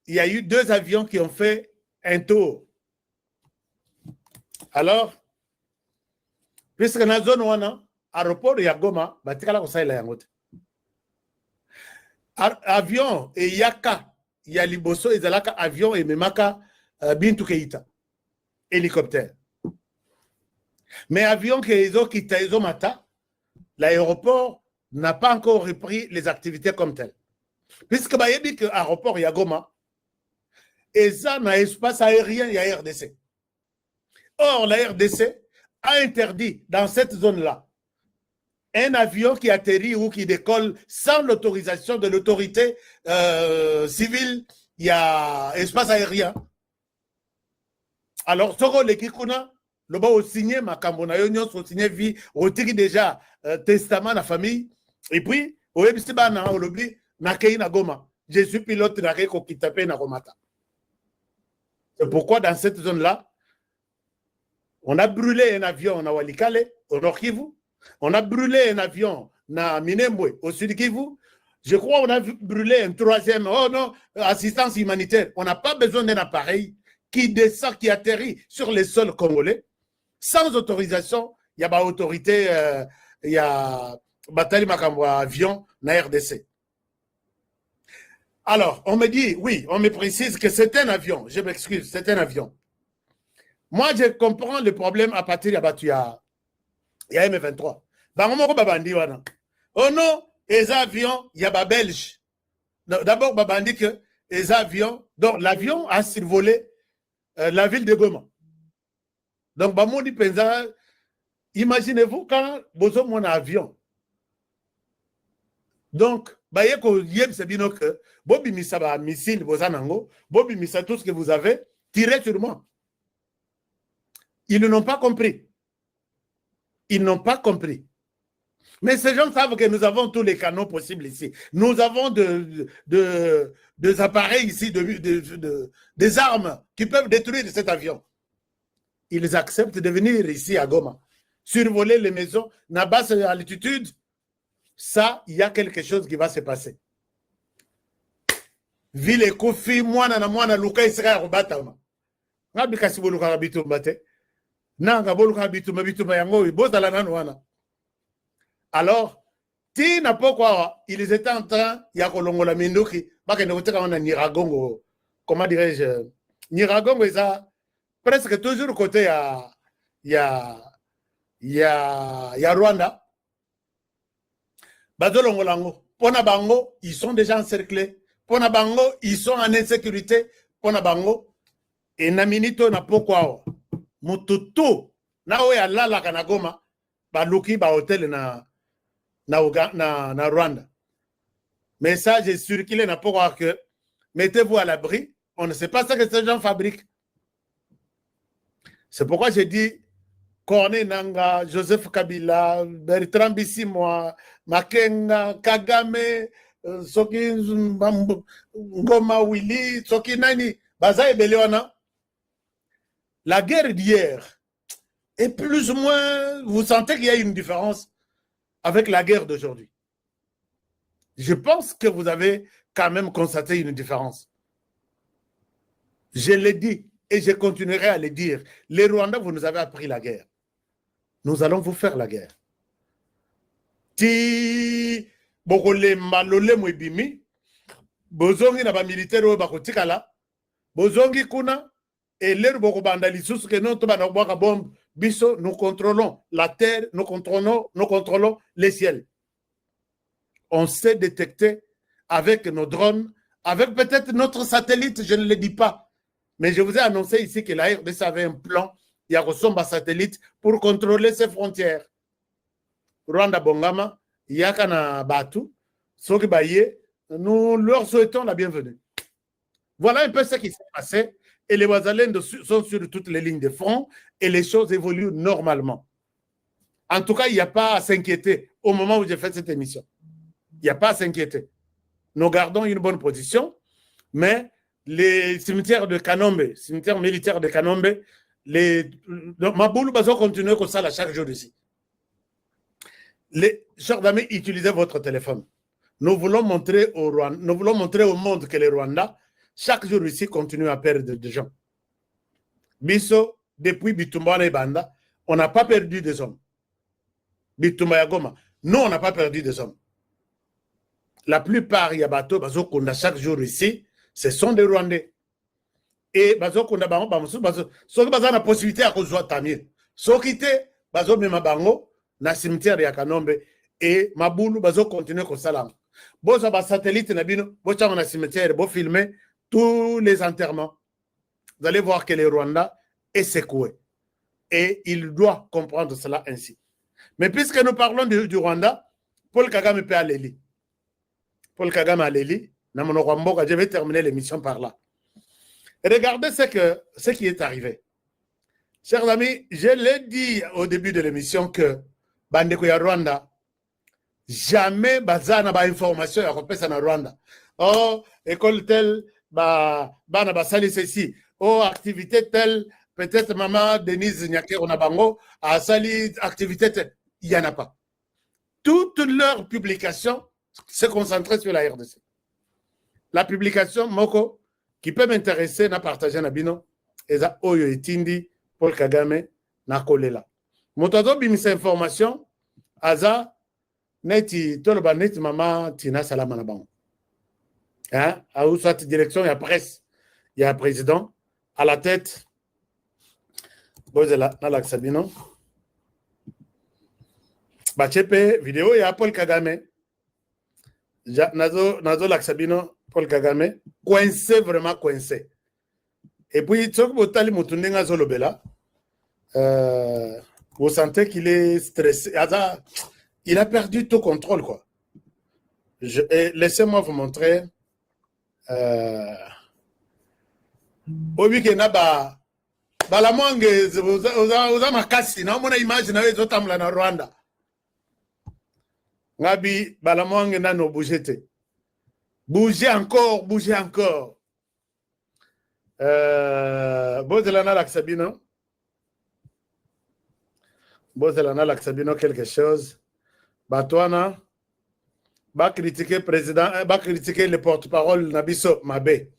Il y a eu 2 avions qui ont fait un tour. Alors, puisque dans la zone wana, aéroport ya Goma, batikala kosaila yangote. Avion et yaka, ya liboso ezalaka avion et memaka Bintou Keïta. Hélicoptère. Mais avion que les autres qui ont mata, l'aéroport n'a pas encore repris les activités comme telles. Puisque l'aéroport Yagoma, et ça n'a espace aérien, il y a RDC. Or, la RDC a interdit dans cette zone-là un avion qui atterrit ou qui décolle sans l'autorisation de l'autorité civile, il y a espace aérien. Alors, Soro Lekikuna, le bas au signé, ma cambona, au signé vie, au tiri déjà testament la famille, et puis, au Ebistibana, au lobby, Nakei Nagoma. Je suis pilote Nakei Kokitape Nakomata. C'est pourquoi dans cette zone-là, on a brûlé un avion à Walikale, au Nord Kivu. On a brûlé un avion à Minembwe, au Sud Kivu. Je crois qu'on a brûlé un 3e, oh non, assistance humanitaire. On n'a pas besoin d'un appareil qui descend, qui atterrit sur les sols congolais, sans autorisation. Il y a pas autorité, il y a Batali Makambo avion, na RDC. Alors, on me dit, oui, on me précise que c'est un avion. Je m'excuse, c'est un avion. Moi, je comprends le problème à partir de il y a M23. Oh non, les avions, il y a des Belges. D'abord, Babandi que les avions, donc l'avion a survolé la ville de Goma. Donc, Bamoudi Penza, Imaginez-vous quand vous avez mon avion. Donc, c'est bien que Bobby Misaba missile, Bozanango, Bobby Missa, tout ce que vous avez, tirez sur moi. Ils n'ont pas compris. Ils n'ont pas compris. Mais ces gens savent que nous avons tous les canons possibles ici. Nous avons des appareils ici, des armes qui peuvent détruire cet avion. Ils acceptent de venir ici à Goma, survoler les maisons, à basse altitude. Ça, il y a quelque chose qui va se passer. Ville Kofi, moi, Luka, Israël, Robatama. Nabi Kasibo Luka Rabitu Mbate. Nanga Boluka Rabitu Mabitu Mayango, Bozala Nanouana. Alors, ti na pourquoi ils étaient en train, il y a Kolongola Mindoki, Niragongo, comment dirais-je, Niragongo, ils ont presque toujours côté, il y a Rwanda. Bazolongolango, Pona Bango, ils sont déjà encerclés. Pona Bango, ils sont en insécurité. Pona Bango, et Naminito na pourquoi, Mututu, na oya lala kanagoma, Baluki, ba hotel na Rwanda. Mais ça, j'ai circulé n'a pas voir que mettez-vous à l'abri. On ne sait pas ce que ces gens fabriquent. C'est pourquoi j'ai dit Corné Nanga, Joseph Kabila, Bertrand Bissimoa, Makenga, Kagame, Soki Ngoma Willy, Soki Nani, Bazaï Beleona. La guerre d'hier est plus ou moins. Vous sentez qu'il y a une différence avec la guerre d'aujourd'hui. Je pense que vous avez quand même constaté une différence. Je l'ai dit et je continuerai à le dire. Les Rwandais, vous nous avez appris la guerre. Nous allons vous faire la guerre. Ti bokole malole mwibimi bozongi na ba militaire o bakotikala bozongi kuna et l'air boko bandali sous que non to bana boka bombe. Biso, nous contrôlons la terre, nous contrôlons les ciels. On sait détecter avec nos drones, avec peut-être notre satellite, je ne le dis pas. Mais je vous ai annoncé ici que la RDC avait un plan, il y a Rosomba satellite pour contrôler ses frontières. Rwanda Bongama, Yakana Batu, Soki Baye, nous leur souhaitons la bienvenue. Voilà un peu ce qui s'est passé. Et les Wazalènes sont sur toutes les lignes de front et les choses évoluent normalement. En tout cas, il n'y a pas à s'inquiéter au moment où j'ai fait cette émission. Il n'y a pas à s'inquiéter. Nous gardons une bonne position, mais les cimetières de Kanombe, cimetières militaires de Kanombe, les Maboulou Bazo continuent comme ça là, chaque jour ici. Les chers amis, utilisez votre téléphone. Nous voulons montrer au monde que les Rwandais chaque jour ici, continue à perdre des gens. Biso, depuis Bitumba et Banda, on n'a pas perdu des hommes. Bitumba et Goma, nous, on n'a pas perdu des hommes. La plupart, il y a bateau, bazo qu'on a chaque jour ici, ce sont des Rwandais. Et bazo qu'on a bazo, ceux qui ont la possibilité à cause de Tamir. Ceux qui étaient, bazo même bango, na cimetière ya Kanombe, et Maboulou, bazo continue comme ça là. Bozo ba satellite na bino, bozo na cimetière, bo filmer tous les enterrements. Vous allez voir que les Rwandais est secoué. Et il doit comprendre cela ainsi. Mais puisque nous parlons du Rwanda, Paul Kagame peut aller lire. Paul Kagame a Léli, je vais terminer l'émission par là. Et regardez ce qui est arrivé. Chers amis, je l'ai dit au début de l'émission que Bandeko ya Rwanda, jamais bazana ba information ya kopesa na Rwanda. Oh, école telle, bana basali ceci. Oh, activité telle, peut-être maman Denise Nyake Onabango a sali activité telle. Il n'y en a pas. Toutes leurs publications se concentraient sur la RDC. La publication Moko, qui peut m'intéresser, n'a partagé na bino, eza oyo etindi Paul Kagame na kolela. Motazo bimisa information, aza neti toloba neti mama Tina Salama na bango. Hein? A ou soit direction, il y a presse, il y a président à la tête. Bozela na laksabino. Bachepe vidéo, il y a Paul Kagame. Nazo laksabino Paul Kagame coincé, vraiment coincé. Et puis, ce que vous avez dit, zolobela, Vous sentez qu'il est stressé. Il a perdu tout contrôle, quoi. Laissez-moi vous montrer. Au week-end, Balamonge, vous makasi, na mona image na wezo tamla na Rwanda. Ngabi, Balamonge na no bougete. Bougez encore, bougez encore. Bozelana Laksabino. Bozelana Laksabino, quelque chose. Batouana. Va critiquer le président, va critiquer le porte-parole Nabiso Mabé.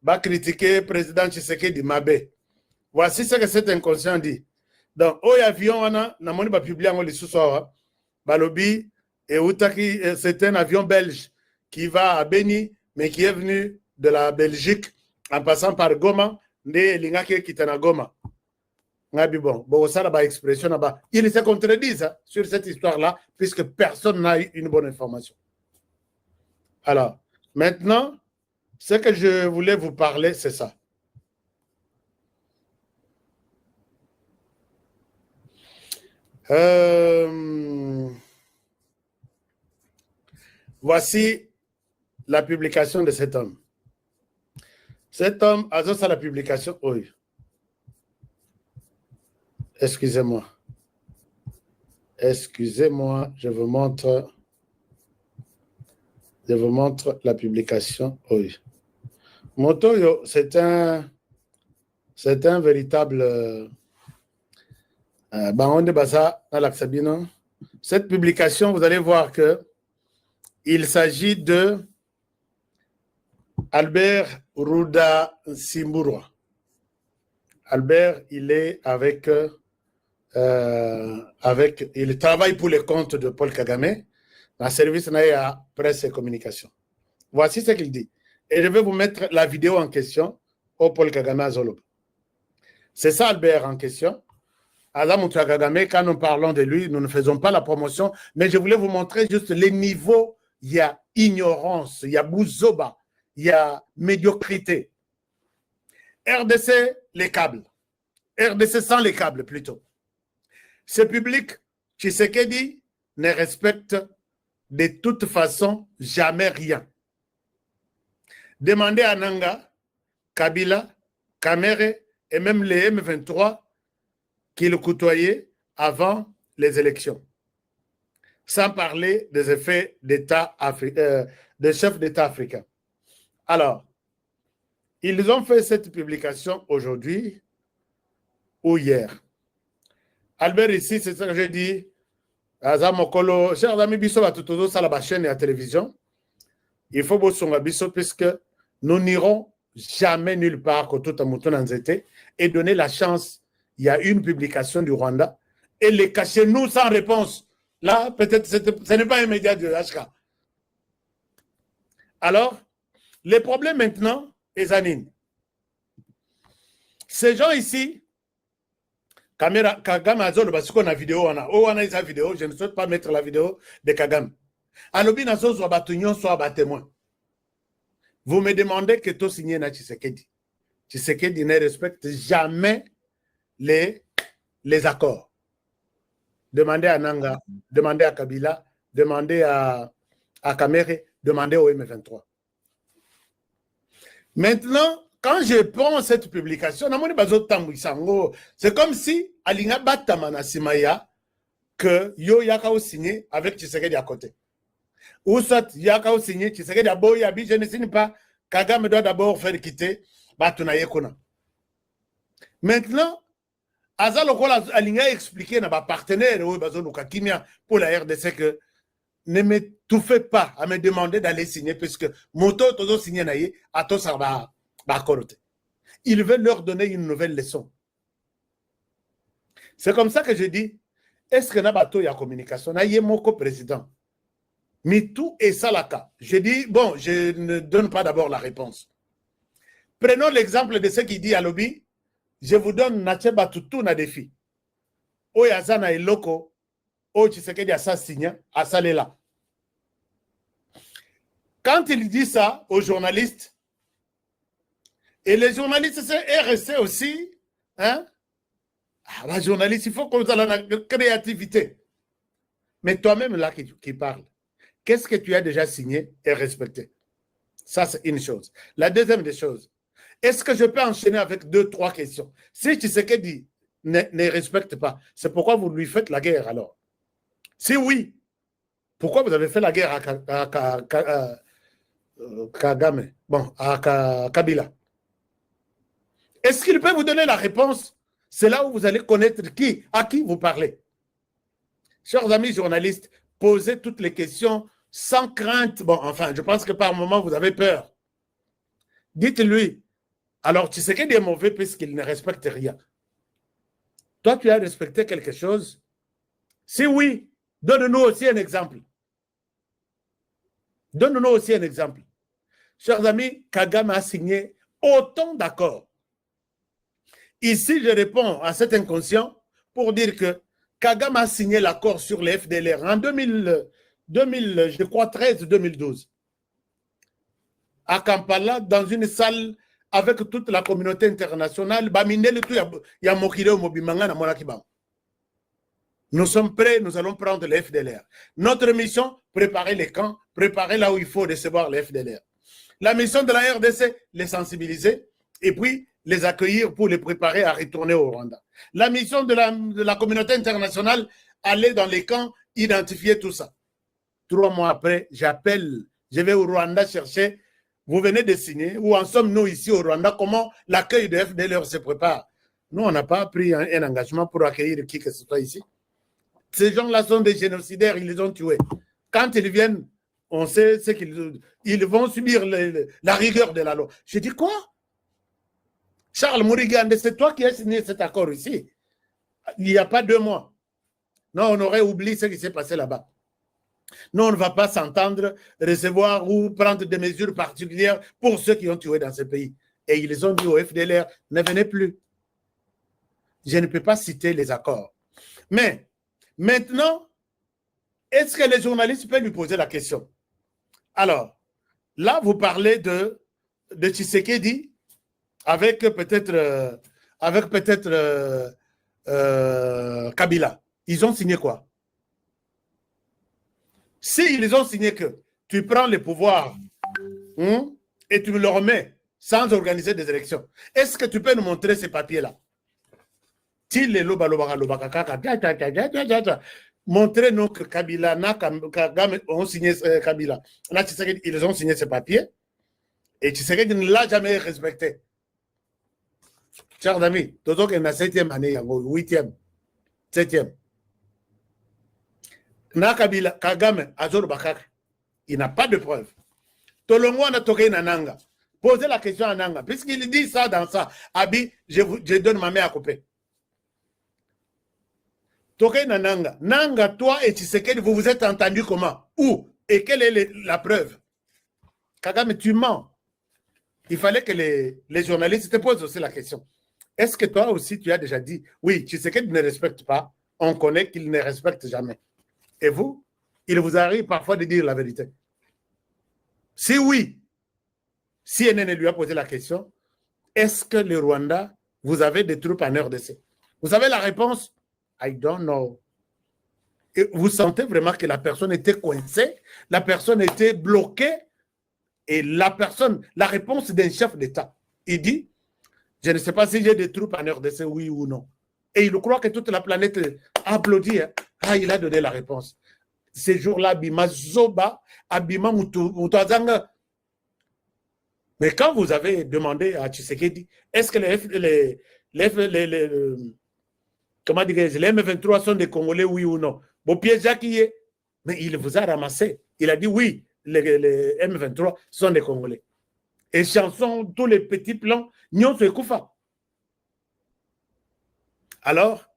Va critiquer le président Tshisekedi Mabé. Voici ce que cet inconscient dit. Donc, au avion, on a publié en sous-soir. Balobi, et Outaki, c'est un avion belge qui va à Beni, mais qui est venu de la Belgique en passant par Goma, né Lingake qui est à Goma. Bon, ça, là-bas, expression là-bas. Il se contredisent sur cette histoire-là, puisque personne n'a eu une bonne information. Alors, maintenant, ce que je voulais vous parler, c'est ça. Voici la publication de cet homme. Cet homme a ça la publication. Oui. Excusez-moi. Excusez-moi, je vous montre la publication. Oui. Motoyo, c'est un véritable cette publication, vous allez voir que il s'agit de Albert Ruda Simburwa. Albert, il est il travaille pour les comptes de Paul Kagame, dans le service de presse et communication. Voici ce qu'il dit. Et je vais vous mettre la vidéo en question au Paul Kagame à Zolo. C'est ça Albert en question. Adam Kagame, quand nous parlons de lui, nous ne faisons pas la promotion, mais je voulais vous montrer juste les niveaux. Il y a ignorance, il y a bouzoba, il y a médiocrité. RDC, les câbles. RDC sans les câbles, plutôt. Ce public, Tshisekedi, ne respecte de toute façon jamais rien. Demandez à Nanga, Kabila, Kamere et même les M23 qui le côtoyaient avant les élections. Sans parler des effets d'État des chefs d'État africains. Alors, ils ont fait cette publication aujourd'hui ou hier. Albert, ici, c'est ça que j'ai dit. Azamokolo, chers amis, biso va tout ça la chaîne et la télévision. Il faut bosonga biso puisque nous n'irons jamais nulle part que tout en été et donner la chance. Il y a une publication du Rwanda et les cacher nous sans réponse. Là, peut-être ce n'est pas un média de HK. Alors, les problèmes maintenant, Ezanine. Ces gens ici, Kagame Azol, parce qu'on a vidéo, on a sa vidéo, je ne souhaite pas mettre la vidéo de Kagame. Alobi Nazo soit batunion, soit témoin. Vous me demandez que tout signé na Tshisekedi. Tshisekedi ne respecte jamais les accords. Demandez à Nanga, demandez à Kabila, demandez à Kamere, demandez au M23. Maintenant, quand je prends cette publication, c'est comme si Alinga Batamana Simaya que Yo Yakao signé avec Tshisekedi à côté. Ou soit Yakao signé, Tshisekedi à Boyabi, je ne signe pas, Kagame doit d'abord faire quitter Batuna Yekona. Maintenant, Azalokola Alinga expliqué à ma partenaire pour la RDC que ne m'étouffez pas à me demander d'aller signer puisque Moto Tozo signé naïe à tout ça va coroter. Il veut leur donner une nouvelle leçon. C'est comme ça que je dis est-ce que Nabato y a communication naïe moko président Mitou et Salaka. Je dis bon, je ne donne pas d'abord la réponse. Prenons l'exemple de ce qu'il dit à Lobby. Je vous donne Natcheba Toutou na défi. Oyazana et Loko, O Tshisekedi assassiné, Asalela. Quand il dit ça aux journalistes, et les journalistes c'est RSC aussi, hein? Ah, journaliste, il faut qu'on ait la créativité. Mais toi-même, là, qui parle, qu'est-ce que tu as déjà signé et respecté? Ça, c'est une chose. La deuxième des choses, est-ce que je peux enchaîner avec 2-3 questions? Si Tshisekedi ne respecte pas, c'est pourquoi vous lui faites la guerre alors? Si oui, pourquoi vous avez fait la guerre à Kagame, bon, à Kabila? Est-ce qu'il peut vous donner la réponse? C'est là où vous allez connaître à qui vous parlez. Chers amis journalistes, posez toutes les questions sans crainte. Bon, enfin, je pense que par moment, vous avez peur. Dites-lui, alors tu sais qu'il est mauvais puisqu'il ne respecte rien. Toi, tu as respecté quelque chose? Si oui, donne-nous aussi un exemple. Donne-nous aussi un exemple. Chers amis, Kagame a signé autant d'accords. Ici, je réponds à cet inconscient pour dire que Kagame a signé l'accord sur les FDLR en 2013-2012. À Kampala, dans une salle avec toute la communauté internationale. Nous sommes prêts, nous allons prendre les FDLR. Notre mission, préparer les camps, préparer là où il faut recevoir les FDLR. La mission de la RDC, les sensibiliser et puis les accueillir pour les préparer à retourner au Rwanda. La mission de la communauté internationale, aller dans les camps, identifier tout ça. 3 mois après, j'appelle, je vais au Rwanda chercher, vous venez de signer, où en sommes-nous ici au Rwanda, comment l'accueil de FDLR se prépare? Nous, on n'a pas pris un engagement pour accueillir qui que ce soit ici. Ces gens-là sont des génocidaires, ils les ont tués. Quand ils viennent, on sait ce qu'ils vont subir la rigueur de la loi. Je dis quoi? Charles Mourigande, c'est toi qui as signé cet accord ici. Il n'y a pas 2 mois. Non, on aurait oublié ce qui s'est passé là-bas. Nous, on ne va pas s'entendre, recevoir ou prendre des mesures particulières pour ceux qui ont tué dans ce pays. Et ils ont dit au FDLR, ne venez plus. Je ne peux pas citer les accords. Mais maintenant, est-ce que les journalistes peuvent lui poser la question? Alors, là, vous parlez de Tshisekedi avec peut-être Kabila. Ils ont signé quoi? S'ils ont signé que tu prends le pouvoir et tu me le remets sans organiser des élections, est-ce que tu peux nous montrer ces papiers-là? Montrez-nous que Kabila, Kagame ont signé Kabila. Là, ils ont signé ces papiers et Tshisekedi ne l'a jamais respecté. Chers amis, toujours qu'il y a 7e année, 8e, 7e. Kabila, Kagame, Azor Bakak, il n'a pas de preuve. Tolongo a toqué Nanga. Posez la question à Nanga. Puisqu'il dit ça dans ça, Abi, je donne ma main à couper. Toqué Nanga. Nanga, toi et Tshisekedi, vous vous êtes entendus comment? Où? Et quelle est la preuve? Kagame, tu mens. Il fallait que les journalistes te posent aussi la question. Est-ce que toi aussi, tu as déjà dit, oui, Tshisekedi ne respecte pas, on connaît qu'il ne respecte jamais. Et vous, il vous arrive parfois de dire la vérité. Si oui, CNN lui a posé la question, est-ce que le Rwanda, vous avez des troupes en RDC? Vous savez la réponse? I don't know. Et vous sentez vraiment que la personne était coincée, la personne était bloquée, et la réponse d'un chef d'État, il dit, je ne sais pas si j'ai des troupes en RDC, oui ou non. Et il croit que toute la planète applaudit. Hein. Ah, il a donné la réponse. Ces jours-là, Bima Zoba, Abima Mutazanga. Mais quand vous avez demandé à Tshisekedi, est-ce que les M23 sont des Congolais, oui ou non? Bon, piège qui est. Mais il vous a ramassé. Il a dit oui, les M23 sont des Congolais. Et chanson, tous les petits plans, Nyon se Koufa. Alors,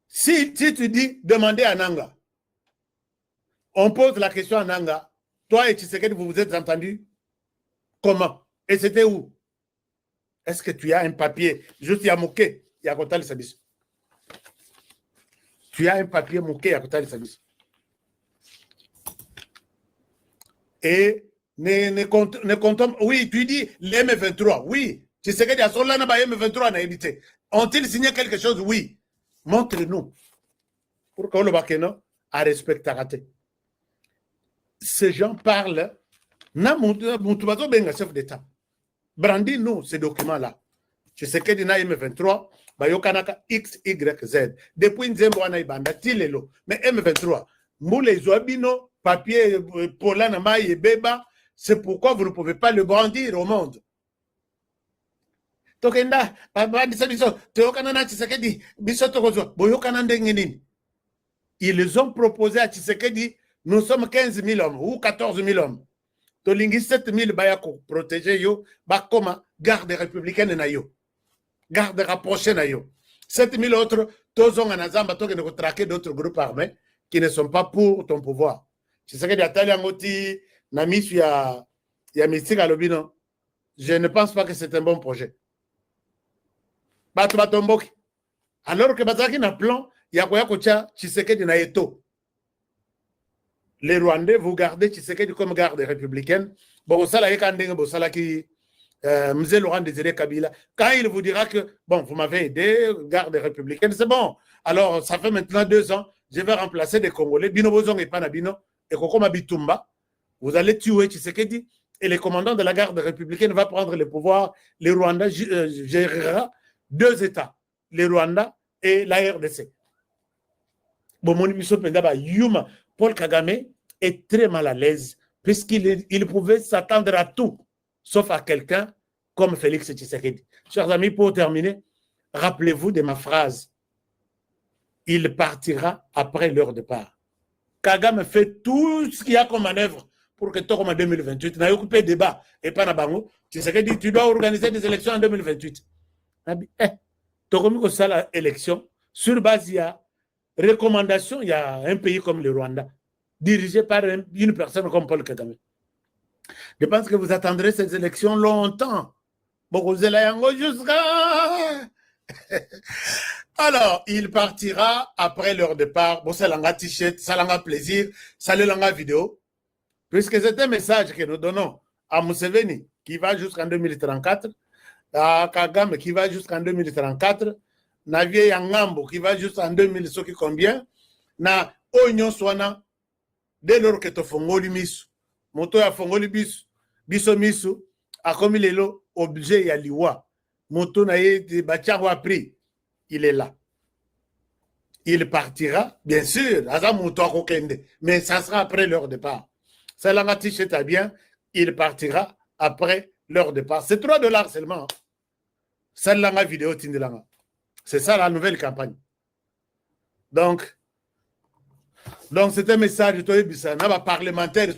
si tu dis, demandez à Nanga, on pose la question à Nanga, toi et Tshisekedi, vous vous êtes entendus? Comment? Et c'était où? Est-ce que tu as un papier? Juste Yamouké, Yakotal Sabis. Tu as un papier Mouké, Yakotal Sabis. Et ne comptons. Oui, tu dis les M23, oui. Tshisekedi a son là, M23 n'a évité. Ont-ils signé quelque chose? Oui. Montre-nous. Pour qu'on le bakeno à respecter. Ces gens parlent. Chef d'État. Brandis-nous ces documents-là. Je sais que dina M23, Bayokanaka X, Y, Z. Depuis Nzembo Anaibanda, Tilelo. Mais M23, Moule Zoabino, papier, Polanama et Beba, c'est pourquoi vous ne pouvez pas le brandir au monde. Tokenda, ils ont proposé à Tshisekedi, nous sommes 15 000 hommes ou 14 000 hommes. Tolingi 7 000 bayako protéger yo, bakoma garde républicaine na yo. Garde rapprochée na yo. 7 000 autres, tous ont un azamba, tous ont traqué d'autres groupes armés qui ne sont pas pour ton pouvoir. Tshisekedi atali angoti, na misu ya Mystique Alobino. Je ne pense pas que c'est un bon projet. Alors que Bazaki n'a plan, il y a quoi Tshisekedi na eto. Les Rwandais, vous gardez Tshisekedi comme garde républicaine. Bon, ça là, Mzé Laurent Désiré Kabila. Quand il vous dira que, bon, vous m'avez aidé, garde républicaine, c'est bon. Alors, ça fait maintenant 2 ans, je vais remplacer des Congolais. Bino Bozong et Panabino, et Kokoma Bitumba. Vous allez tuer Tshisekedi. Et le commandant de la garde républicaine va prendre le pouvoir. Les Rwandais gérera 2 États, les Rwandais et la RDC. Bon, mon émission Yuma, Paul Kagame est très mal à l'aise puisqu'il pouvait s'attendre à tout, sauf à quelqu'un comme Félix Tshisekedi. Chers amis, pour terminer, rappelez-vous de ma phrase. Il partira après leur départ. Kagame fait tout ce qu'il y a comme manœuvre pour que Tokoma 2028 n'a occupé débat et pas Nabango. Tshisekedi, tu dois organiser des élections en 2028. Tokomi ça la élection sur base il y a recommandation, il y a un pays comme le Rwanda dirigé par une personne comme Paul Kagame. Je pense que vous attendrez ces élections longtemps. Alors, il partira après leur départ. Bon, ça l'a t-shirt, ça l'a plaisir, ça l'a vidéo. Puisque c'est un message que nous donnons à Museveni qui va jusqu'en 2034, à Kagame qui va jusqu'en 2034, na Vie Yangambo qui va jusqu'en 2000, ce qui combien, na Oignon Swana, dès lors que tu fongoli misu, moto ya fongoli bisu, biso misu, a comme lelo, objet ya liwa, moto na ye de bacharo a pris, il est là. Il partira, bien sûr, mais ça sera après leur départ. Ça l'a t-shirt bien, il partira après leur départ. C'est $3 seulement. Ça l'a vidéo tindilanga. C'est ça la nouvelle campagne. Donc c'est un message de parlementaire.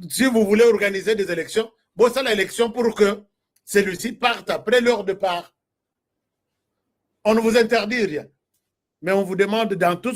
Si vous voulez organiser des élections, bon, ça l'élection pour que celui-ci parte après leur départ. On ne vous interdit rien. Mais on vous demande dans tout